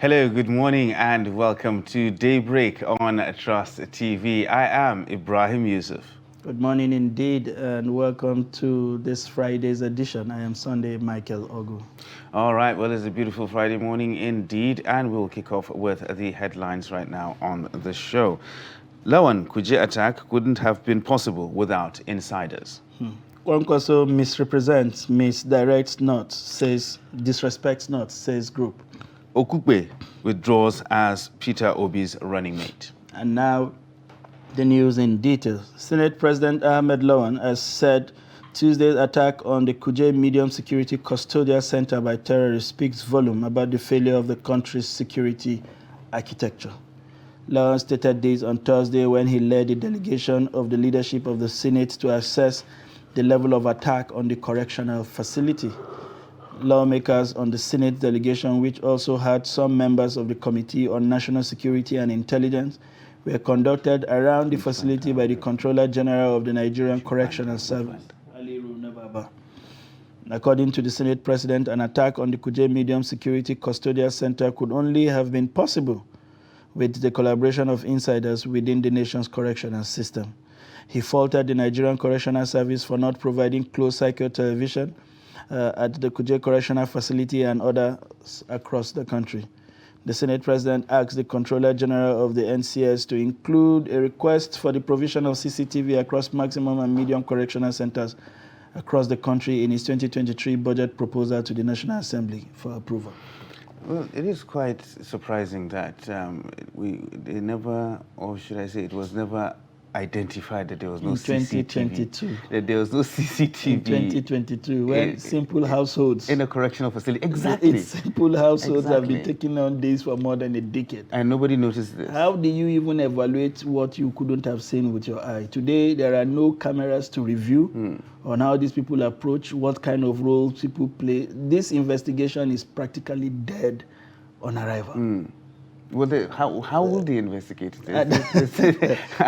Hello, good morning, and welcome to Daybreak on Trust TV. I am Ibrahim Yusuf. Good morning indeed, and welcome to this Friday's edition. I am Sunday Michael Ogu. All right, well, it's a beautiful Friday morning indeed, and we'll kick off with the headlines right now on the show. Lawan Kuje attack couldn't have been possible without insiders. Kwankwaso misrepresents, misdirects not, says disrespects not, says group. Okukwe withdraws as Peter Obi's running mate. And now the news in detail. Senate President Ahmed Lawan has said Tuesday's attack on the Kuje Medium Security Custodial Center by terrorists speaks volume about the failure of the country's security architecture. Lawan stated this on Thursday when he led the delegation of the leadership of the Senate to assess the level of attack on the correctional facility. Lawmakers on the Senate delegation, which also had some members of the Committee on National Security and Intelligence, were conducted around the facility by the Controller General of the Nigerian Correctional Service, Ali Runababa. According to the Senate President, an attack on the Kuje Medium Security Custodial Center could only have been possible with the collaboration of insiders within the nation's correctional system. He faulted the Nigerian Correctional Service for not providing closed-cycle television at the Kuje Correctional Facility and others across the country. The Senate President asked the Controller General of the NCS to include a request for the provision of CCTV across maximum and medium correctional centers across the country in his 2023 budget proposal to the National Assembly for approval. Well, it is quite surprising that they never, or should I say, it was never identified that there was no CCTV. 2022. That there was no CCTV. In 2022, when simple households. In a correctional facility. Exactly. It's simple households have been taking on this for more than a decade. And nobody noticed this. How do you even evaluate what you couldn't have seen with your eye? Today, there are no cameras to review on how these people approach, what kind of roles people play. This investigation is practically dead on arrival. Well, how will they investigate this?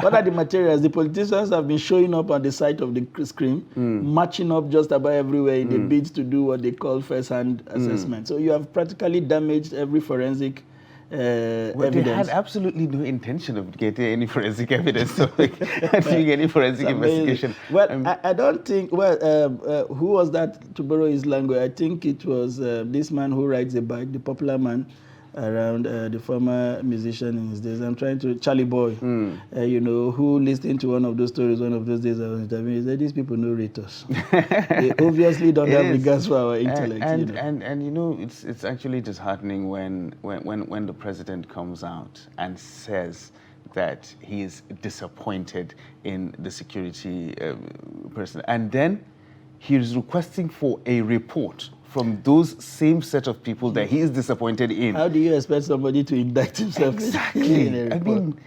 What are the materials? The politicians have been showing up on the site of the screen, marching up just about everywhere in the bids to do what they call first-hand assessment. So you have practically damaged every forensic evidence. They had absolutely no intention of getting any forensic evidence, so doing any forensic investigation. Well, I don't think, who was that, to borrow his language? I think it was this man who rides a bike, the popular man around, the former musician in his days. I'm trying to, Charlie Boy, who listened to one of those stories one of those days I was interviewing. He said, these people know rate us. They obviously don't have regards for our intellect. And it's actually disheartening when the president comes out and says that he is disappointed in the security person. And then he is requesting for a report from those same set of people that he is disappointed in. How do you expect somebody to indict himself? Exactly. I mean,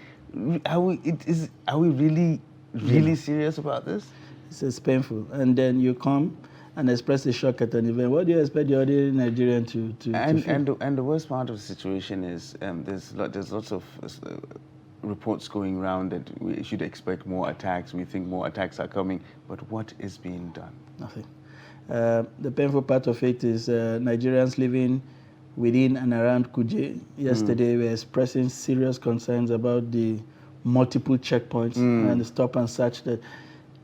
are we really serious about this? It's painful. And then you come and express a shock at an event. What do you expect the ordinary Nigerian to feel? And the worst part of the situation is there's lots of reports going around that we should expect more attacks. We think more attacks are coming. But what is being done? Nothing. The painful part of it is Nigerians living within and around Kuje yesterday were expressing serious concerns about the multiple checkpoints and the stop and search. That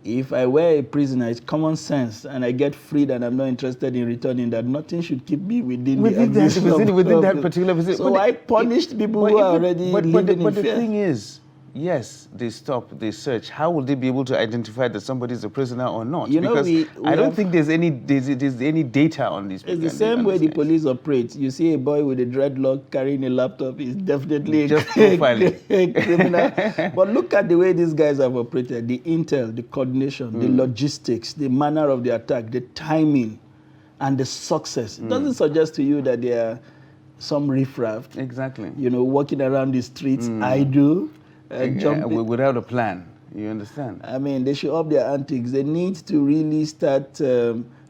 if I were a prisoner, it's common sense, and I get freed and I'm not interested in returning, that nothing should keep me within that particular vicinity. So I punished people who are already living in fear. But the thing is, yes, they stop, they search. How will they be able to identify that somebody is a prisoner or not? Because I don't think there's any data on these people. It's the same way the police operate. You see a boy with a dreadlock carrying a laptop, is definitely just profiling. a criminal. But look at the way these guys have operated. The intel, the coordination, the logistics, the manner of the attack, the timing, and the success. It doesn't suggest to you that there are some riffraff. Exactly. Walking around the streets, idle. Without a plan, you understand? I mean, they should up their antics. They need to really start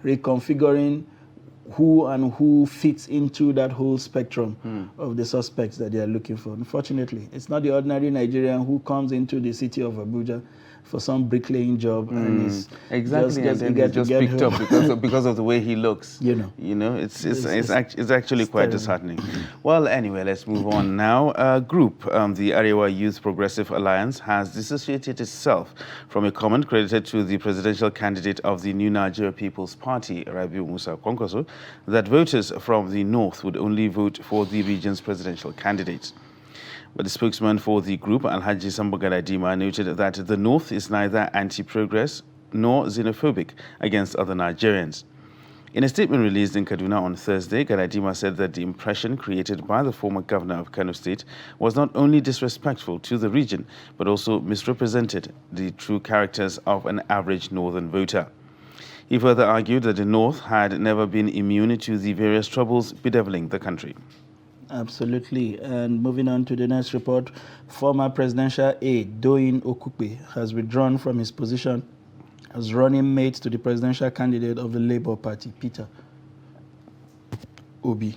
reconfiguring who fits into that whole spectrum of the suspects that they are looking for. Unfortunately, it's not the ordinary Nigerian who comes into the city of Abuja for some bricklaying job, and he's exactly, just and then eager he's just to get picked home. up because of the way he looks. It's actually quite disheartening. Well, anyway, let's move on now. A group, the Arewa Youth Progressive Alliance, has dissociated itself from a comment credited to the presidential candidate of the New Nigeria People's Party, Rabiu Musa Kwankwaso, that voters from the north would only vote for the region's presidential candidate. But the spokesman for the group, Alhaji Sambo Galadima, noted that the North is neither anti-progress nor xenophobic against other Nigerians. In a statement released in Kaduna on Thursday, Galadima said that the impression created by the former governor of Kano State was not only disrespectful to the region, but also misrepresented the true characters of an average northern voter. He further argued that the North had never been immune to the various troubles bedeviling the country. Absolutely. And moving on to the next report, former presidential aide Doyin Okupe has withdrawn from his position as running mate to the presidential candidate of the Labour Party, Peter Obi.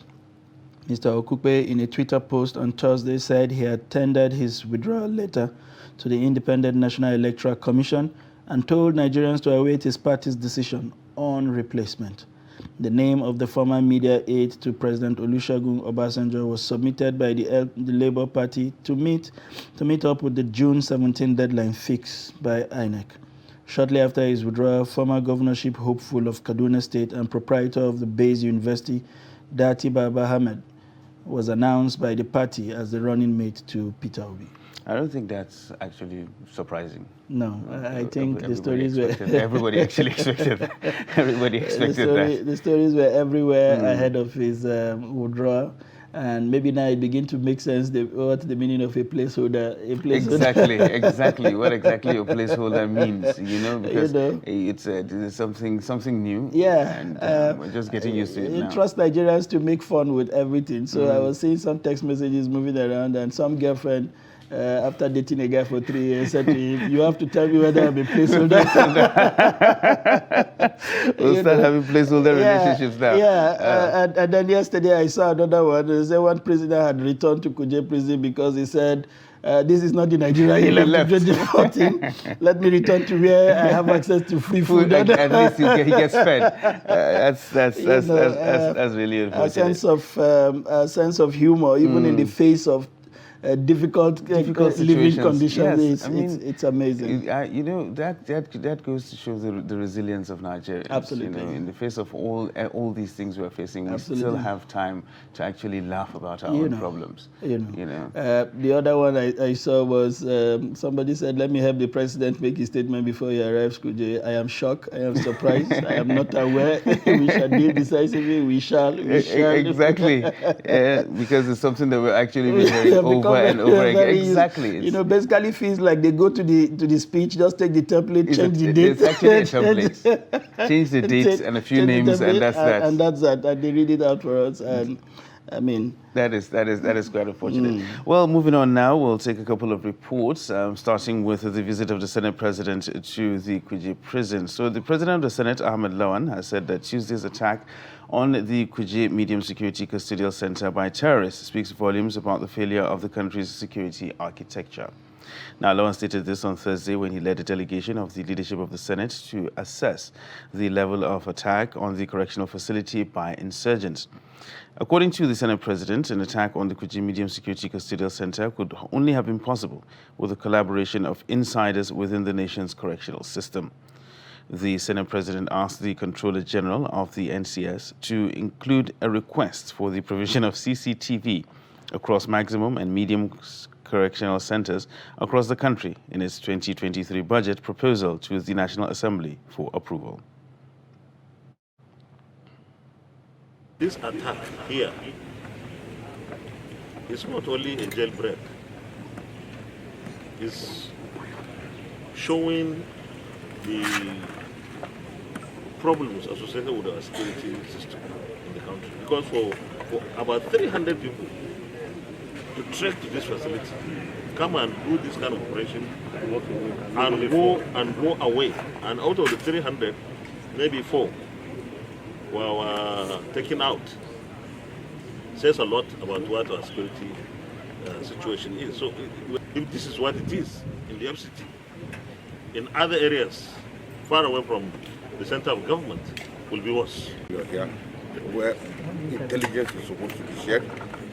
Mr. Okupe, in a Twitter post on Thursday, said he had tendered his withdrawal letter to the Independent National Electoral Commission and told Nigerians to await his party's decision on replacement. The name of the former media aide to President Olusegun Obasanjo was submitted by the Labour Party to meet up with the June 17 deadline fixed by INEC. Shortly after his withdrawal, former governorship hopeful of Kaduna State and proprietor of the Bayes University, Dati Baba Ahmed, was announced by the party as the running mate to Peter Obi. I don't think that's actually surprising. No, I think the stories were... Everybody actually expected that. Everybody expected that. The stories were everywhere ahead of his withdrawal. And maybe now it begins to make sense what the meaning of a placeholder. Exactly. What exactly a placeholder means, because it's something new. Yeah. And we're just getting used to it now. Trust Nigerians to make fun with everything. So I was seeing some text messages moving around, and some girlfriend, after dating a guy for 3 years, said to him, "You have to tell me whether I'm a placeholder." We'll start having placeholder relationships now. Yeah, and then yesterday I saw another one. They said one prisoner had returned to Kuje prison because he said, "This is not the Nigeria he left in 2014. Let me return to where I have access to free food." At least he gets fed. That's really unfortunate. A sense of humor, even in the face of difficult living conditions. Yes. It's amazing. That goes to show the resilience of Nigeria. Absolutely. In the face of all these things we're facing, we still have time to actually laugh about our own problems. The other one I saw was somebody said, "Let me help the president make his statement before he arrives, Kuje. I am shocked. I am surprised. I am not aware. We shall deal decisively. We shall. Exactly. Because it's something that we're actually hearing over and over again. Exactly. Basically feels like they go to the speech, just take the template, change the date. It's actually a template. Change the dates and a few names, and that's that. And that's that. And they read it out for us. And I mean, that is quite unfortunate. Well, moving on now, we'll take a couple of reports, starting with the visit of the Senate President to the Kuje prison. So the President of the Senate, Ahmed Lawan, has said that Tuesday's attack on the Kuje Medium Security Custodial Center by terrorists speaks volumes about the failure of the country's security architecture. Now, Lawan stated this on Thursday when he led a delegation of the leadership of the Senate to assess the level of attack on the correctional facility by insurgents. According to the Senate President, an attack on the Kuje Medium Security Custodial Center could only have been possible with the collaboration of insiders within the nation's correctional system. The Senate President asked the Controller General of the NCS to include a request for the provision of CCTV across maximum and medium correctional centers across the country in its 2023 budget proposal to the National Assembly for approval. This attack here is not only a jailbreak, it's showing the problems associated with our security system in the country. Because for about 300 people to trek to this facility, come and do this kind of operation, and go away. And out of the 300, maybe 4 were taken out. Says a lot about what our security situation is. So if this is what it is in the FCT, in other areas far away from the center of government will be worse. You're here where intelligence is supposed to be shared.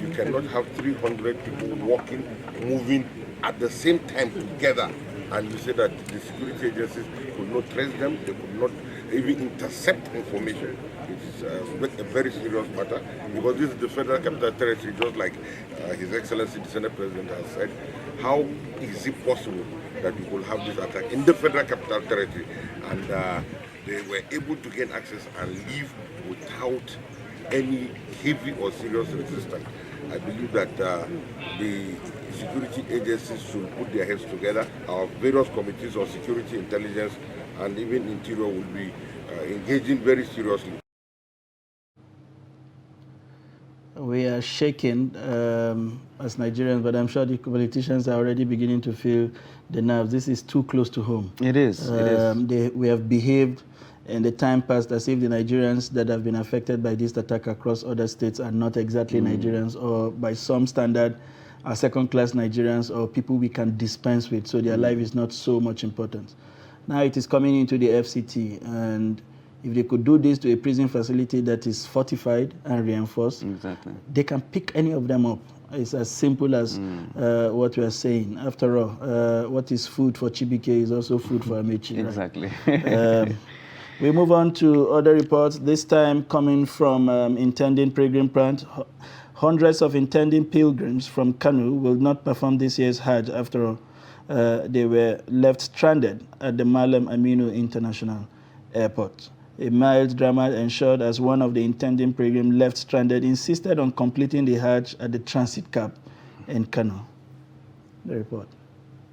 You cannot have 300 people walking, moving at the same time together, and you say that the security agencies could not trace them, they could not even intercept information. It's a very serious matter, because this is the Federal Capital Territory, just like His Excellency the Senate President has said. How is it possible that we could have this attack in the Federal Capital Territory, and they were able to gain access and leave without any heavy or serious resistance? I believe that the security agencies should put their heads together. Our various committees on security, intelligence, and even interior will be engaging very seriously. We are shaken as Nigerians, but I'm sure the politicians are already beginning to feel the nerves. This is too close to home. It is. We have behaved in the time past as if the Nigerians that have been affected by this attack across other states are not exactly Nigerians, or by some standard are second-class Nigerians, or people we can dispense with, so their life is not so much important. Now it is coming into the FCT, and if they could do this to a prison facility that is fortified and reinforced, Exactly. they can pick any of them up. It's as simple as what we are saying. After all, what is food for Chibike is also food for Amechi. Exactly. Right? We move on to other reports, this time coming from intending pilgrim plant. Hundreds of intending pilgrims from Kano will not perform this year's Hajj after all. They were left stranded at the Malam Aminu International Airport. A mild drama ensured as one of the intending pilgrims left stranded insisted on completing the Hajj at the transit camp in Kano. The report.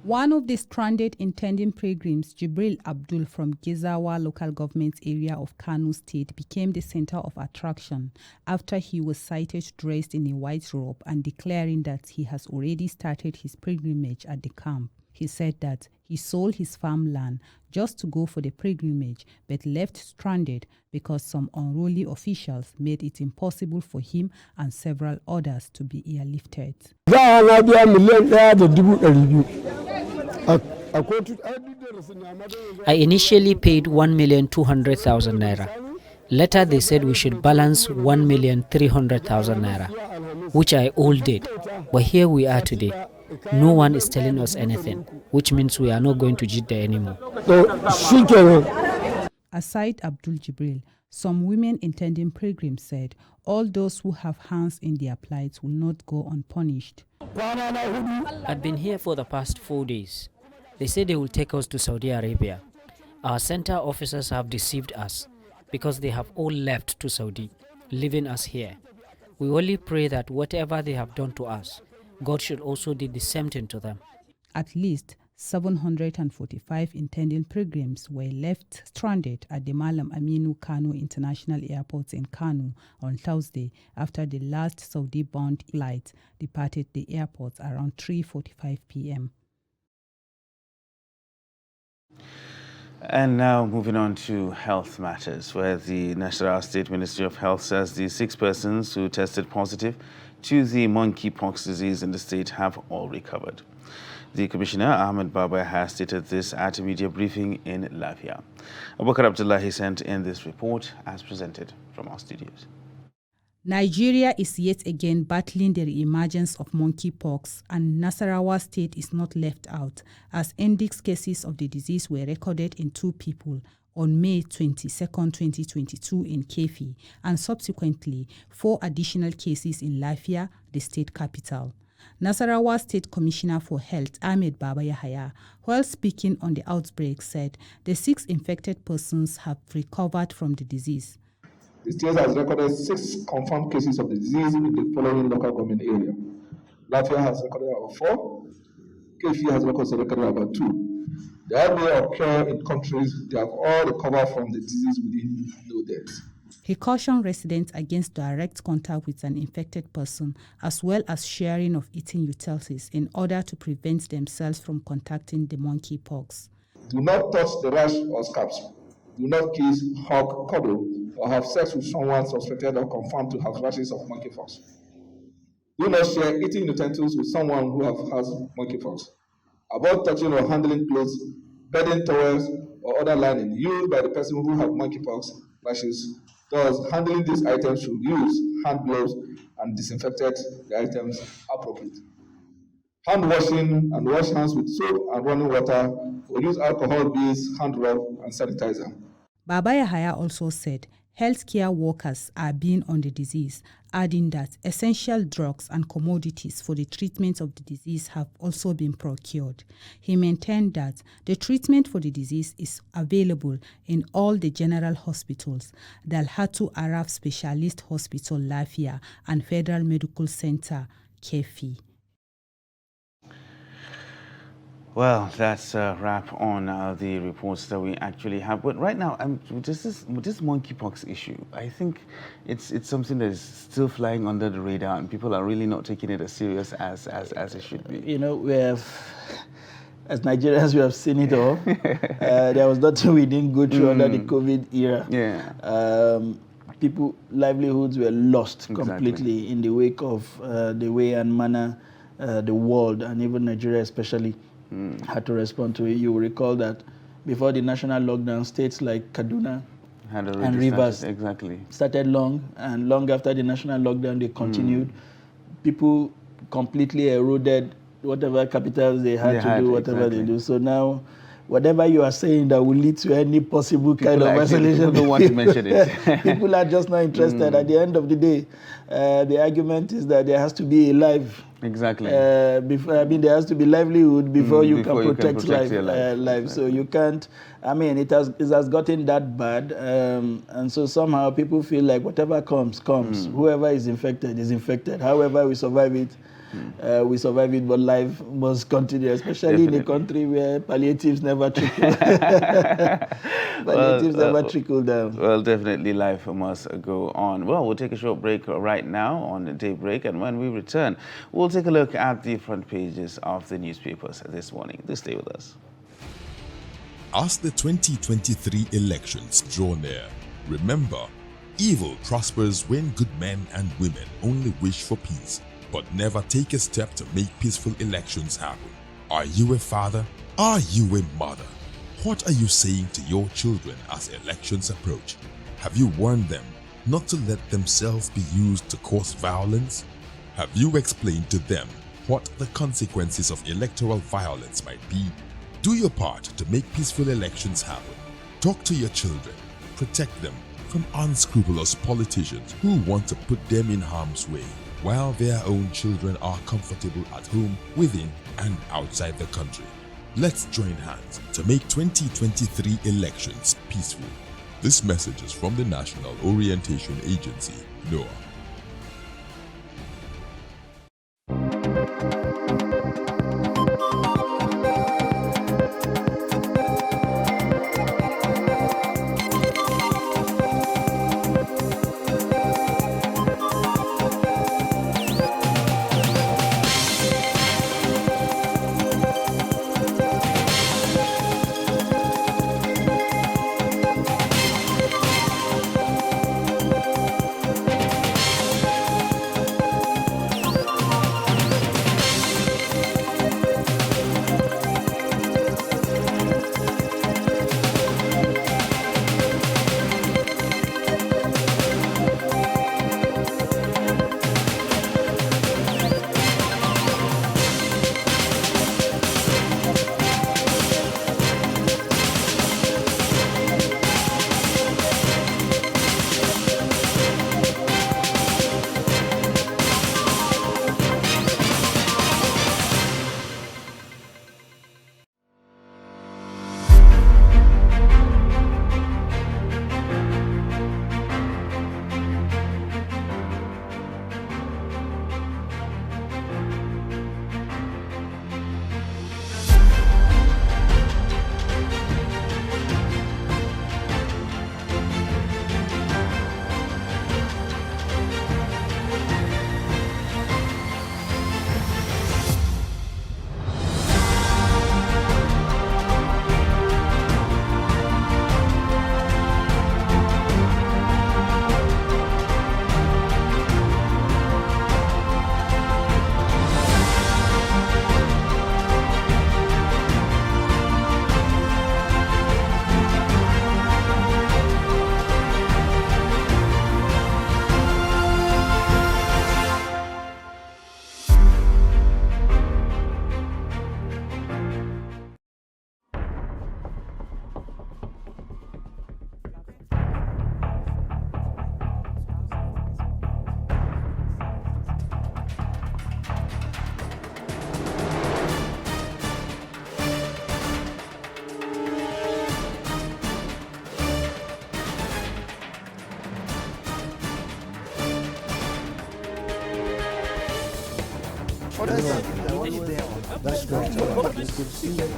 One of the stranded intending pilgrims, Jibril Abdul from Gezawa local government area of Kano State, became the center of attraction after he was sighted dressed in a white robe and declaring that he has already started his pilgrimage at the camp. He said that he sold his farmland just to go for the pilgrimage, but left stranded because some unruly officials made it impossible for him and several others to be airlifted. I initially paid 1,200,000 naira. Later they said we should balance 1,300,000 naira, which I all did. But here we are today. No one is telling us anything, which means we are not going to Jeddah anymore. Aside Abdul Jibril, some women intending pilgrims said all those who have hands in their plight will not go unpunished. I've been here for the past 4 days. They say they will take us to Saudi Arabia. Our center officers have deceived us because they have all left to Saudi, leaving us here. We only pray that whatever they have done to us, God should also do the same thing to them. At least 745 intending pilgrims were left stranded at the Malam Aminu Kano International Airport in Kano on Thursday after the last Saudi-bound flight departed the airport around 3:45 p.m. And now moving on to health matters, where the National State Ministry of Health says the 6 persons who tested positive to the monkeypox disease in the state have all recovered. The Commissioner, Ahmed Baba, has stated this at a media briefing in Lafia. Abubakar Abdullahi sent in this report as presented from our studios. Nigeria is yet again battling the re-emergence of monkeypox, and Nasarawa State is not left out, as index cases of the disease were recorded in 2 people on May 22, 2022 in Kefi, and subsequently 4 additional cases in Lafia, the state capital. Nasarawa State Commissioner for Health, Ahmed Baba Yahaya, while speaking on the outbreak, said the 6 infected persons have recovered from the disease. The state has recorded 6 confirmed cases of the disease in the following local government area. Lafia has recorded about 4. Kefi has recorded about 2. They may occur in countries that have all recovered from the disease within no deaths. He cautioned residents against direct contact with an infected person, as well as sharing of eating utensils in order to prevent themselves from contacting the monkeypox. Do not touch the rash or scabs. Do not kiss, hug, cuddle, or have sex with someone suspected or confirmed to have rashes of monkeypox. Do not share eating utensils with someone who has monkeypox. Avoid touching or handling clothes bedding towels, or other lining used by the person who had monkeypox rashes. Thus, handling these items should use hand gloves and disinfected the items appropriately. Hand washing and wash hands with soap and running water, or use alcohol-based hand rub and sanitizer. Baba Yahaya also said healthcare workers are being on the disease, adding that essential drugs and commodities for the treatment of the disease have also been procured. He maintained that the treatment for the disease is available in all the general hospitals, Dalhatu Arab Specialist Hospital Lafia and Federal Medical Center Kefi. Well, that's a wrap on the reports that we actually have. But right now, this monkeypox issue, I think it's something that is still flying under the radar, and people are really not taking it as serious as it should be. You know, we have, as Nigerians, we have seen it all. There was nothing we didn't go through under the COVID era. Yeah. People, livelihoods were lost completely in the wake of the way and manner the world, and even Nigeria especially, had to respond to it. You will recall that before the national lockdown, states like Kaduna and Rivers started long, and long after the national lockdown, they continued. People completely eroded whatever capitals they had to do, whatever they do. So now, whatever you are saying that will lead to any possible kind of isolation, people don't want to mention it. People are just not interested. At the end of the day, the argument is that there has to be a life. Exactly. There has to be livelihood before you can protect life. Exactly. So you can't. It has gotten that bad, and so somehow people feel like whatever comes. Whoever is infected is infected. However, we survive it. We survive it, but life must continue, especially in a country where palliatives never trickle. Never trickle down. Well, definitely life must go on. Well, we'll take a short break right now on Daybreak, and when we return, we'll take a look at the front pages of the newspapers this morning. Do stay with us. As the 2023 elections draw near, remember, evil prospers when good men and women only wish for peace, but never take a step to make peaceful elections happen. Are you a father? Are you a mother? What are you saying to your children as elections approach? Have you warned them not to let themselves be used to cause violence? Have you explained to them what the consequences of electoral violence might be? Do your part to make peaceful elections happen. Talk to your children. Protect them from unscrupulous politicians who want to put them in harm's way, while their own children are comfortable at home, within and outside the country. Let's join hands to make 2023 elections peaceful. This message is from the National Orientation Agency, NOAA. That's great. It's good to see you.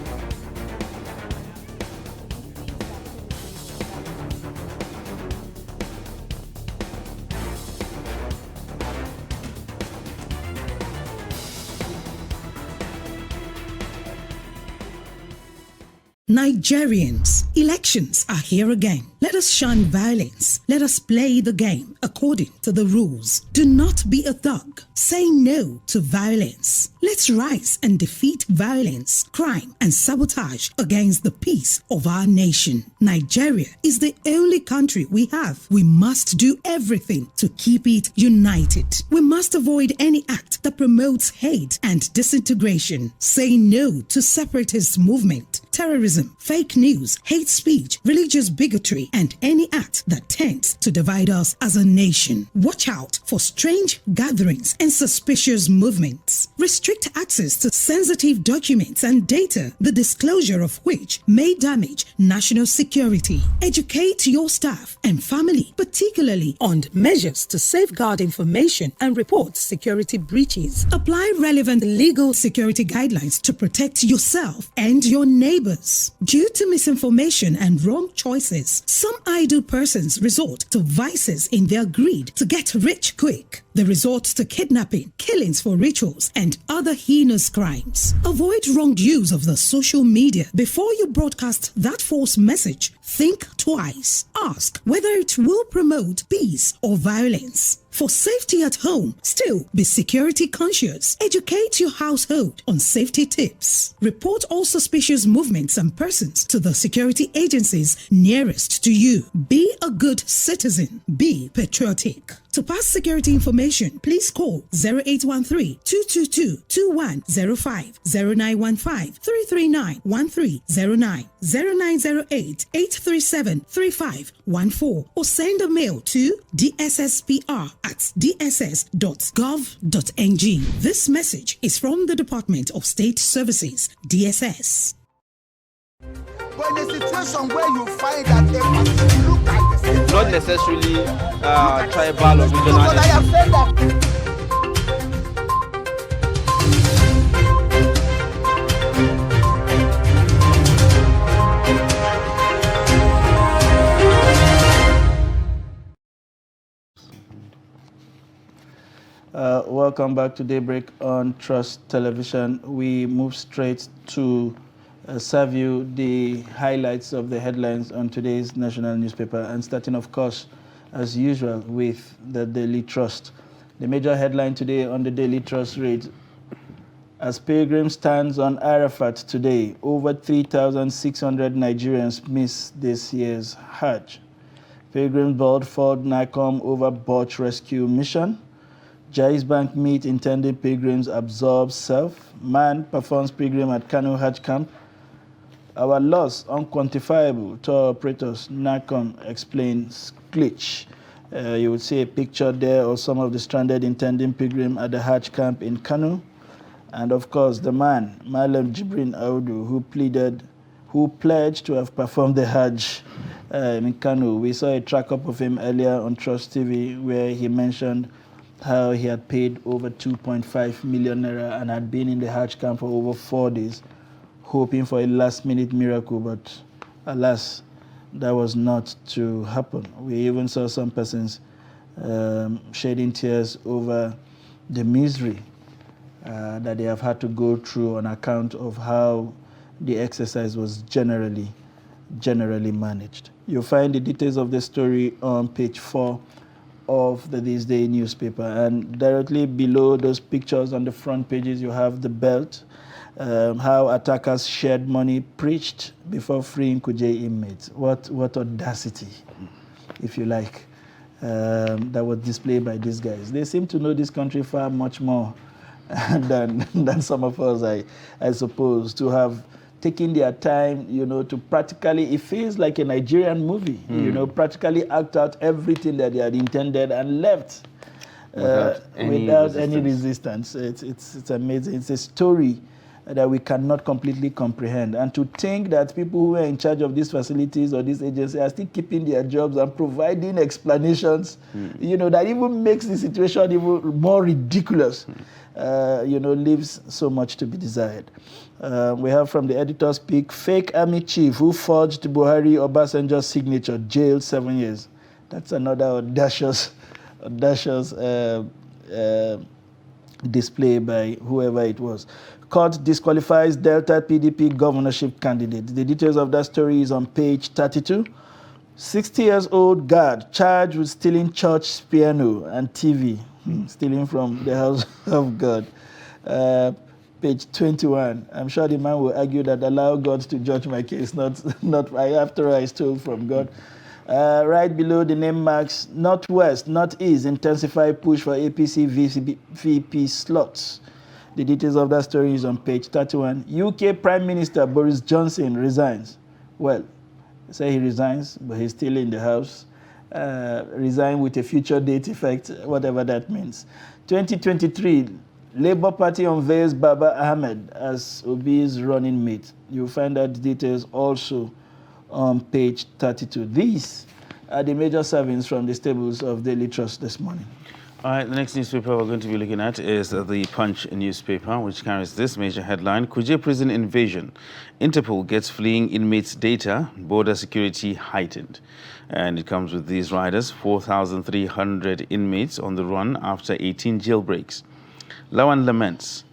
Nigerians, elections are here again. Let us shun violence. Let us play the game according to the rules. Do not be a thug. Say no to violence. Let's rise and defeat violence, crime, and sabotage against the peace of our nation. Nigeria is the only country we have. We must do everything to keep it united. We must avoid any act that promotes hate and disintegration. Say no to separatist movement, terrorism, fake news, hate speech, religious bigotry, and any act that tends to divide us as a nation. Watch out for strange gatherings and suspicious movements. Restrict access to sensitive documents and data, the disclosure of which may damage national security. Educate your staff and family, particularly on measures to safeguard information and report security breaches. Apply relevant legal security guidelines to protect yourself and your neighbors. Due to misinformation and wrong choices, some idle persons resort to vices in their greed to get rich quick. They resort to kidnapping, killings for rituals, and other heinous crimes. Avoid wrong use of the social media. Before you broadcast that false message, think twice. Ask whether it will promote peace or violence. For safety at home, still be security conscious. Educate your household on safety tips. Report all suspicious movements and persons to the security agencies nearest to you. Be a good citizen. Be patriotic. To pass security information, please call 0813-222-2105, 0915-339-1309, 0908-837-3514, or send a mail to dsspr@dss.gov.ng. This message is from the Department of State Services, DSS. But in a situation where you find that a person look at the same, not necessarily tribal or regional. But I have said that. Welcome back to Daybreak on Trust Television. We move straight to serve you the highlights of the headlines on today's national newspaper, and starting, of course, as usual, with the Daily Trust. The major headline today on the Daily Trust reads, as pilgrim stands on Arafat today, over 3,600 Nigerians miss this year's Hajj. Pilgrims board Ford NICOM over Botch rescue mission. Jais Bank meet intended pilgrims absorb self. Man performs pilgrim at Kano Hajj camp. Our loss unquantifiable. Tour operators NICOM explains glitch. You would see a picture there of some of the stranded intending pilgrim at the Hajj camp in Kano. And of course, the man, Malam Jibrin Audu, who pledged to have performed the Hajj in Kano. We saw a track-up of him earlier on Trust TV where he mentioned how he had paid over 2.5 million naira and had been in the Hajj camp for over 4 days, hoping for a last-minute miracle, but alas, that was not to happen. We even saw some persons shedding tears over the misery that they have had to go through on account of how the exercise was generally managed. You'll find the details of the story on page 4 of the This Day newspaper, and directly below those pictures on the front pages you have the belt, how attackers shared money preached before freeing Kuje inmates. What audacity, if you like, that was displayed by these guys. They seem to know this country far much more than some of us, I suppose, to have taking their time, to practically, it feels like a Nigerian movie, practically act out everything that they had intended and left without any resistance. It's amazing. It's a story that we cannot completely comprehend. And to think that people who are in charge of these facilities or these agencies are still keeping their jobs and providing explanations, that even makes the situation even more ridiculous, leaves so much to be desired. We have from the editor's pick, fake army chief who forged Buhari Obasanjo's signature, jailed 7 years. That's another audacious display by whoever it was. Court disqualifies Delta PDP governorship candidate. The details of that story is on page 32. 60-year-old guard charged with stealing church piano and TV, stealing from the house of God. Page 21. I'm sure the man will argue that allow God to judge my case, not after I stole from God. Right below the name marks, Northwest, Northeast, intensify push for APC VP slots. The details of that story is on page 31. UK Prime Minister Boris Johnson resigns. Well, they say he resigns, but he's still in the house. Resign with a future date effect, whatever that means. 2023, Labour Party unveils Baba Ahmed as Obi's running mate. You'll find out details also on page 32. These are the major servings from the stables of Daily Trust this morning. All right, the next newspaper we're going to be looking at is the Punch newspaper, which carries this major headline: Kuje prison invasion. Interpol gets fleeing inmates' data, border security heightened. And it comes with these riders: 4,300 inmates on the run after 18 jailbreaks. Lawan laments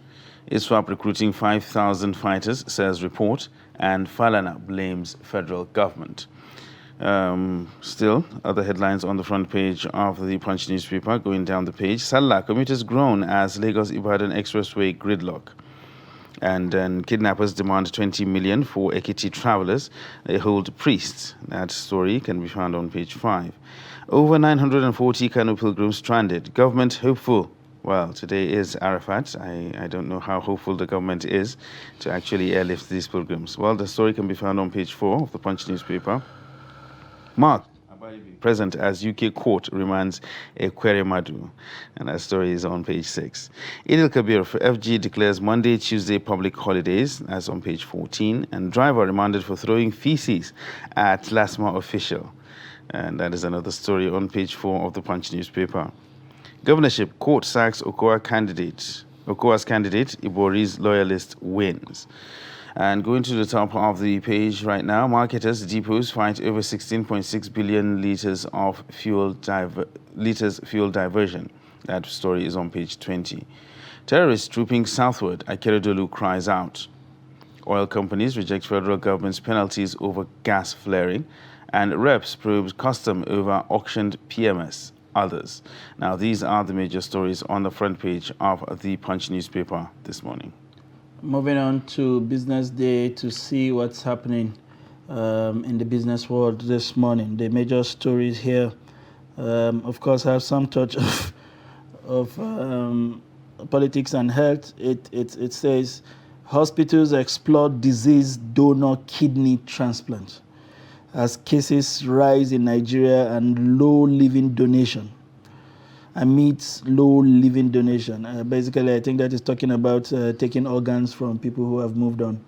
ISWAP recruiting 5,000 fighters, says report, and Falana blames federal government. Still, other headlines on the front page of the Punch newspaper, going down the page. Salah, commuters groan as Lagos-Ibadan Expressway gridlock. And then kidnappers demand 20 million for Ekiti travelers. They hold priests. That story can be found on page 5. Over 940 Kano pilgrims stranded. Government hopeful. Well, today is Arafat. I don't know how hopeful the government is to actually airlift these pilgrims. Well, the story can be found on page 4 of the Punch newspaper. Mark present as UK court remands Ekweremadu, and that story is on page 6. Eid al-Kabir for FG declares Monday, Tuesday public holidays, that's on page 14, and driver remanded for throwing feces at LASMA official, and that is another story on page 4 of the Punch newspaper. Governorship, court sacks Okowa's candidate, Ibori's loyalist wins. And going to the top of the page right now, marketers, depots fight over 16.6 billion liters of fuel diversion. That story is on page 20. Terrorists trooping southward, Akeredolu cries out. Oil companies reject federal government's penalties over gas flaring, and reps probes custom over auctioned PMS. Others. Now, these are the major stories on the front page of the Punch newspaper this morning. Moving on to Business Day to see what's happening in the business world this morning. The major stories here, of course, have some touch of politics and health. It says, hospitals explore disease donor kidney transplant as cases rise in Nigeria and low living donation. Amidst low living donation. Basically, I think that is talking about taking organs from people who have moved on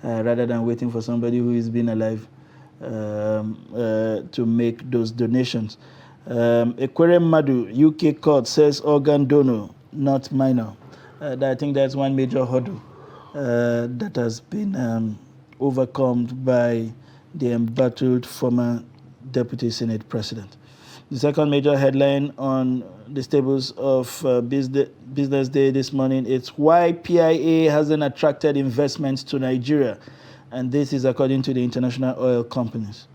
rather than waiting for somebody who has been alive to make those donations. Ekweremadu, UK court says organ donor, not minor. I think that's one major hurdle that has been overcome by the embattled former Deputy Senate President. The second major headline on the stables of Business Day this morning is why PIA hasn't attracted investments to Nigeria. And this is according to the international oil companies.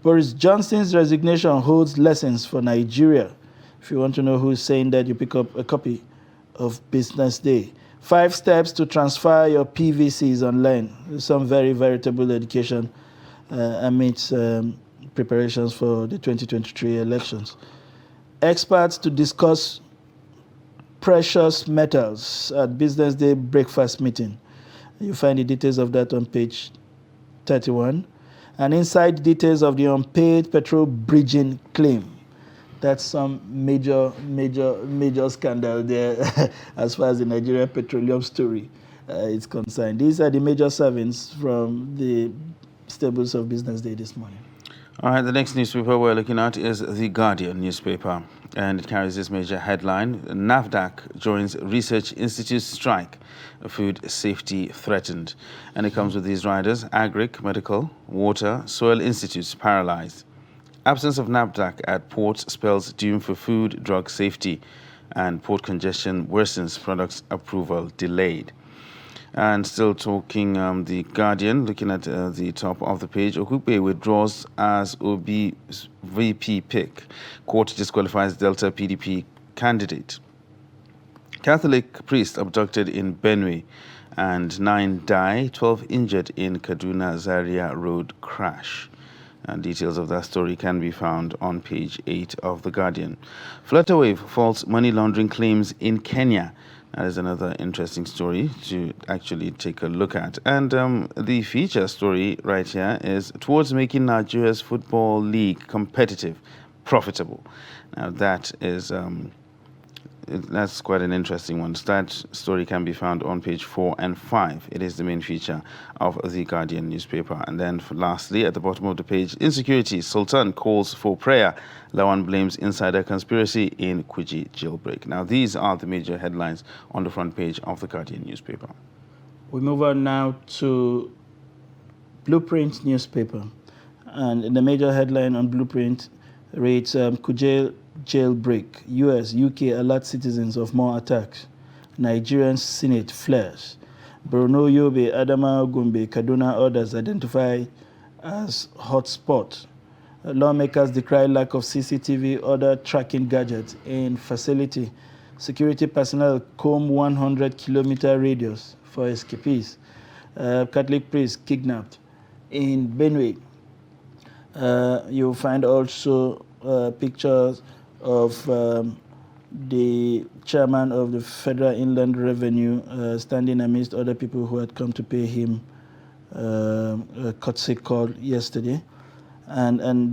Boris Johnson's resignation holds lessons for Nigeria. If you want to know who's saying that, you pick up a copy of Business Day. 5 steps to transfer your PVCs online. Some very veritable education amidst preparations for the 2023 elections. Experts to discuss precious metals at Business Day breakfast meeting. You find the details of that on page 31. And inside details of the unpaid petrol bridging claim. That's some major scandal there as far as the Nigerian petroleum story is concerned. These are the major servings from the stables of Business Day this morning. All right, the next newspaper we're looking at is The Guardian newspaper, and it carries this major headline: NAFDAC joins Research Institute strike, food safety threatened. And it comes with these riders: Agric, Medical, Water, Soil Institutes paralyzed. Absence of NAFDAC at ports spells doom for food drug safety, and port congestion worsens, products approval delayed. And still talking The Guardian, looking at the top of the page, Okupe withdraws as Obi VP pick. Court disqualifies Delta PDP candidate. Catholic priest abducted in Benue, and 9 die, 12 injured in Kaduna Zaria road crash. And details of that story can be found on page 8 of The Guardian. Flutterwave false money laundering claims in Kenya. That is another interesting story to actually take a look at. And the feature story right here is towards making Nigeria's football league competitive, profitable. Now that is that's quite an interesting one. That story can be found on page 4 and 5. It is the main feature of The Guardian newspaper. And then lastly, at the bottom of the page, insecurity. Sultan calls for prayer. Lawan blames insider conspiracy in Kuji jailbreak. Now, these are the major headlines on the front page of The Guardian newspaper. We move on now to Blueprint newspaper. And the major headline on Blueprint reads, Kuje jailbreak. US, UK alert citizens of more attacks. Nigerian Senate flares. Borno, Yobe, Adamawa, Gombe, Kaduna others identify as hotspot. Lawmakers decry lack of CCTV other tracking gadgets in facility. Security personnel comb 100-kilometer radius for escapees. Catholic priest kidnapped. In Benue, you'll find also pictures of the chairman of the Federal Inland Revenue standing amidst other people who had come to pay him a courtesy call yesterday. And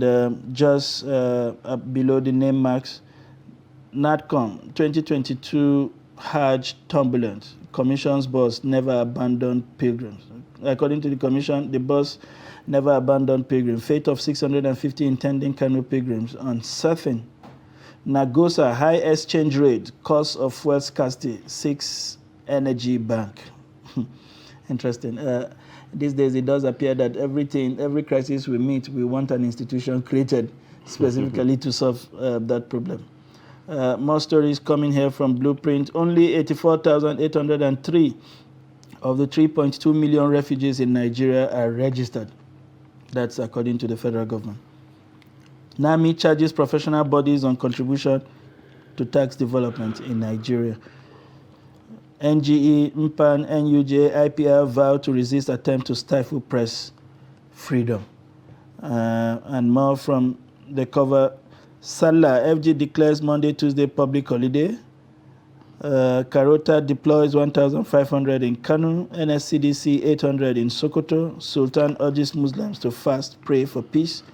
just below the name marks, NATCOM 2022 Hajj turbulence. Commission's boss never abandoned pilgrims. According to the commission, the boss never abandoned pilgrims. Fate of 650 intending Kano pilgrims uncertain. Nagosa high exchange rate, cost of fuel scarcity, 6 energy bank. Interesting. These days, it does appear that every crisis we meet, we want an institution created specifically to solve that problem. More stories coming here from Blueprint. Only 84,803 of the 3.2 million refugees in Nigeria are registered. That's according to the federal government. NAMI charges professional bodies on contribution to tax development in Nigeria. NGE, MPAN, NUJ, IPR vow to resist attempt to stifle press freedom. And more from the cover. Salah, FG declares Monday, Tuesday public holiday. Karota deploys 1,500 in Kanu. NSCDC 800 in Sokoto. Sultan urges Muslims to fast, pray for peace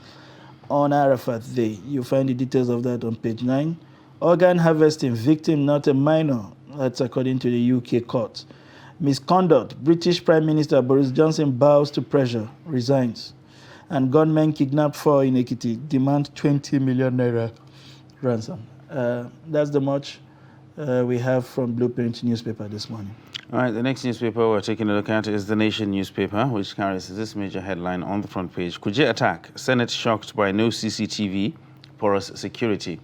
on Arafat Day. You'll find the details of that on page 9. Organ harvesting, victim not a minor. That's according to the UK court. Misconduct, British Prime Minister Boris Johnson bows to pressure, resigns. And gunmen kidnapped 4 in Ekiti, demand 20 million naira ransom. That's the much we have from Blueprint newspaper this morning. All right, the next newspaper we're taking a look at is The Nation newspaper, which carries this major headline on the front page. Kuje attack, Senate shocked by no CCTV, porous security.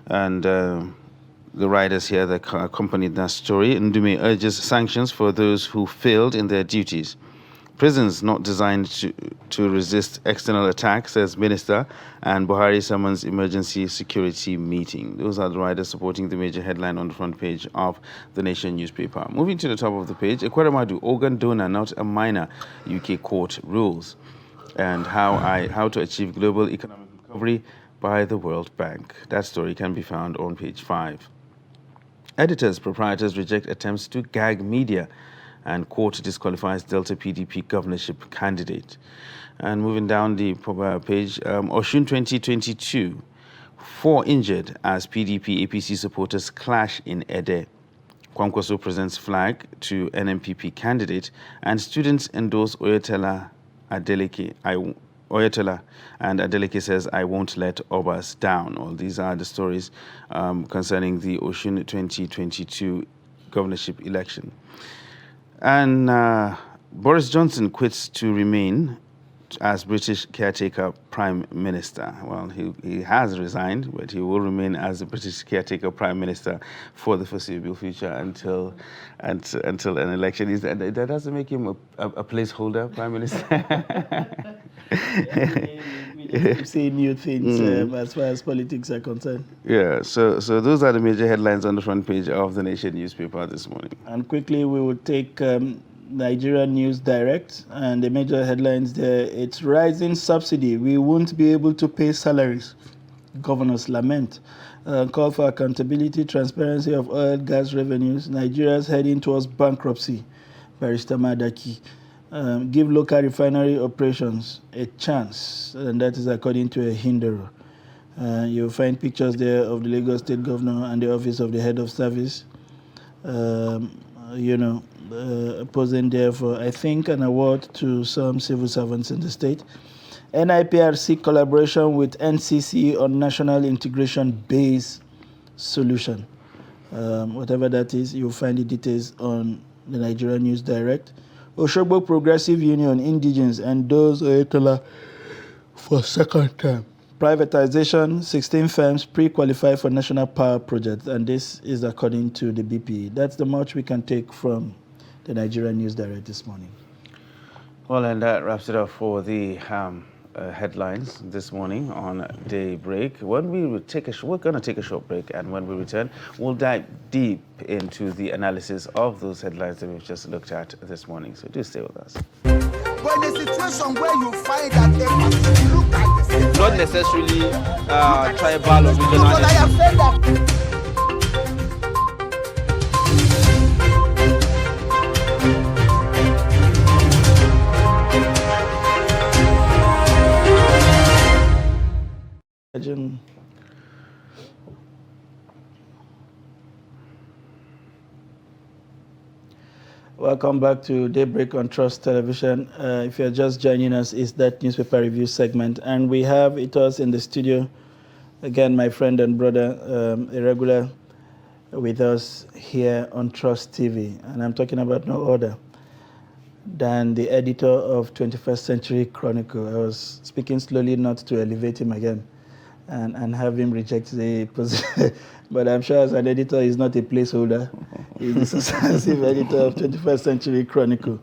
And the writers here that accompanied that story, Ndume urges sanctions for those who failed in their duties. Prisons not designed to resist external attacks, says Minister, and Buhari summons emergency security meeting. Those are the writers supporting the major headline on the front page of The Nation newspaper. Moving to the top of the page, Ekweremadu, organ donor, not a minor, UK court rules. And how to achieve global economic recovery by the World Bank. That story can be found on page 5. Editors, proprietors reject attempts to gag media, and court disqualifies Delta PDP governorship candidate. And moving down the page, Oshun 2022, 4 injured as PDP APC supporters clash in Ede. Kwankwaso presents flag to NMPP candidate, and students endorse Oyetola Adeleke. Oyetola and Adeleke says, "I won't let Obas down." All these are the stories concerning the Osun 2022 governorship election. And Boris Johnson quits to remain as British caretaker prime minister. Well, he has resigned, but he will remain as the British caretaker prime minister for the foreseeable future until an election is. That doesn't make him a placeholder prime minister. We keep seeing new things as far as politics are concerned. Yeah, so those are the major headlines on the front page of the Nation newspaper this morning. And quickly, we will take Nigeria News Direct, and the major headlines there: it's rising subsidy. We won't be able to pay salaries. Governors lament. Call for accountability, transparency of oil, gas revenues. Nigeria's heading towards bankruptcy. Barrister Madaki. Give local refinery operations a chance, and that is according to a Hindero. You'll find pictures there of the Lagos State Governor and the Office of the Head of Service. Posing there for, I think, an award to some civil servants in the state. NIPRC collaboration with NCC on National Integration Base Solution. Whatever that is, you'll find the details on the Nigeria News Direct. Oshogbo Progressive Union, Indigenes endorse Oyetola for second term. Privatization, 16 firms pre-qualify for national power projects, and this is according to the BP. That's the much we can take from the Nigeria News Direct this morning. Well, and that wraps it up for the headlines this morning on Daybreak. When we will we're going to take a short break, and when we return, we'll dive deep into the analysis of those headlines that we've just looked at this morning. So do stay with us. But in a situation where you find that a person look at the same, Not necessarily tribal or regional. but I have said that. Welcome back to Daybreak on Trust Television. If you're just joining us, it's that newspaper review segment, and we have with us in the studio again my friend and brother, a regular with us here on Trust TV, and I'm talking about no other than the editor of 21st Century Chronicle. I was speaking slowly not to elevate him again and have him reject the position. But I'm sure as an editor, he's not a placeholder. He's the substantive editor of 21st Century Chronicle,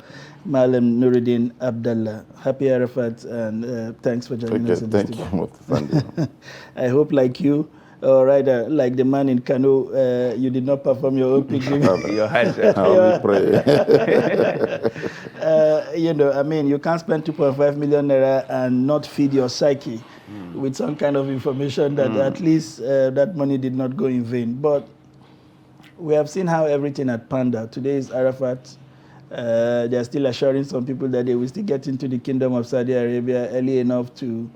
Malam Nuruddin Abdallah. Happy Arafat, and thanks for joining us in the studio. Thank you. I hope, like you, or rather, like the man in Kano, you did not perform your own pilgrimage. Your Hajj. I'll pray. I mean, you can't spend 2.5 million naira and not feed your psyche with some kind of information that at least that money did not go in vain. But we have seen how everything had panned out. Today is Arafat. They are still assuring some people that they will still get into the kingdom of Saudi Arabia early enough to,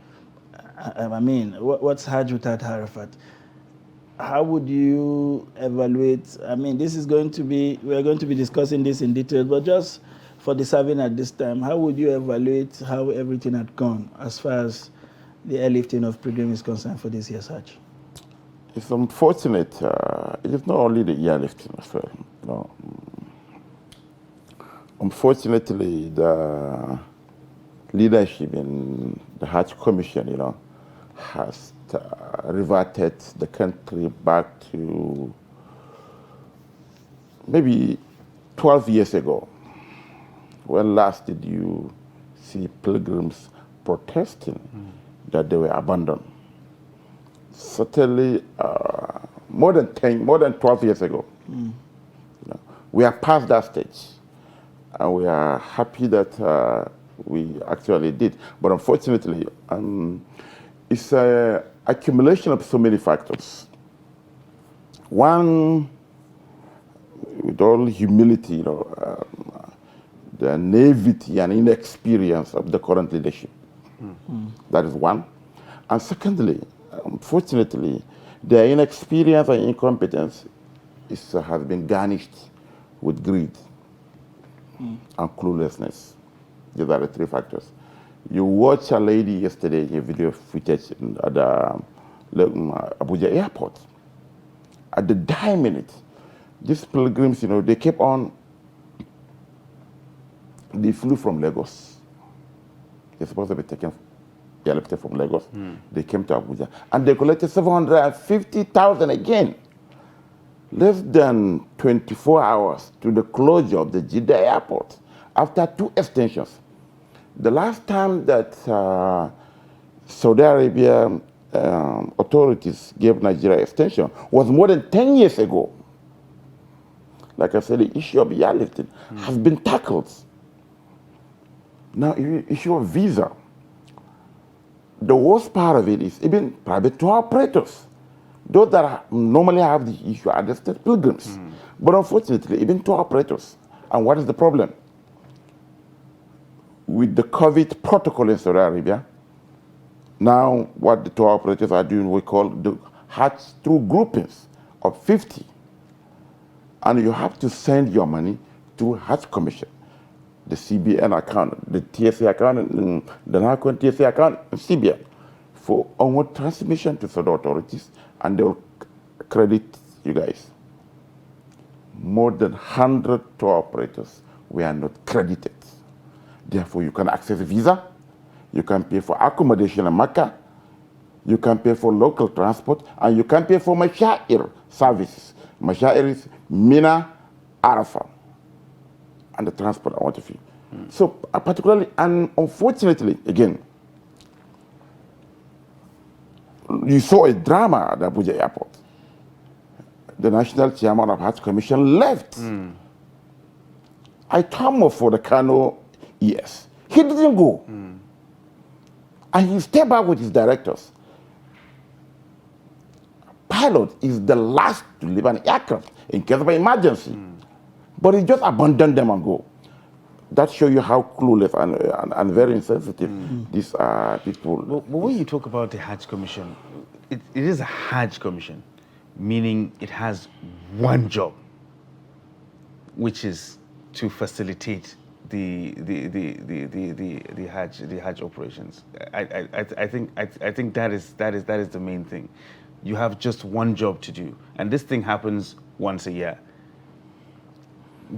what's Hajj without Arafat? How would you evaluate? I mean, we're going to be discussing this in detail, but just for the serving at this time, how would you evaluate how everything had gone as far as the airlifting of pilgrim is concerned for this year's Hajj? It's unfortunate. It is not only the airlifting as well. Unfortunately, the leadership in the Hajj Commission, has reverted the country back to maybe 12 years ago. When last did you see pilgrims protesting that they were abandoned? Certainly more than 12 years ago. We are past that stage, and we are happy that we actually did. But unfortunately, it's an accumulation of so many factors. One, with all humility, the naivety and inexperience of the current leadership. That is one. And secondly, unfortunately, their inexperience and incompetence has been garnished with greed and cluelessness. These are the three factors. You watch a lady yesterday, a video footage at the Abuja airport. At the dying minute, these pilgrims, they kept on, they flew from Lagos. They're supposed to be taken, airlifted from Lagos. They came to Abuja. And they collected 750,000 again. Less than 24 hours to the closure of the Jeddah airport after 2 extensions. The last time that Saudi Arabia authorities gave Nigeria extension was more than 10 years ago. Like I said, the issue of airlifting has been tackled. Now, issue of visa. The worst part of it is even private tour operators. Those that normally have the issue are the state pilgrims. But unfortunately, even tour operators. And what is the problem? With the COVID protocol in Saudi Arabia, now what the tour operators are doing, we call the Hajj through groupings of 50. And you have to send your money to Hajj Commission, the CBN account, the TSA account, the NACON TSA account, and CBN, for onward transmission to Saudi authorities, and they will credit you guys. More than 100 tour operators were not credited. Therefore, you can access a visa, you can pay for accommodation in Mecca, you can pay for local transport, and you can pay for Mashair services. Mashair is Mina, Arafah, and the transport I want to fee. So particularly, and unfortunately, again, you saw a drama at the Abuja airport. The national chairman of Hajj Commission left. I clamored for the Kano years. He didn't go. And he stepped back with his directors. Pilot is the last to leave an aircraft in case of an emergency. But he just abandoned them and go. That shows you how clueless and very insensitive these people. But when you talk about the Hajj Commission, it is a Hajj Commission, meaning it has one job, which is to facilitate the Hajj operations. I think that is the main thing. You have just one job to do, and this thing happens once a year.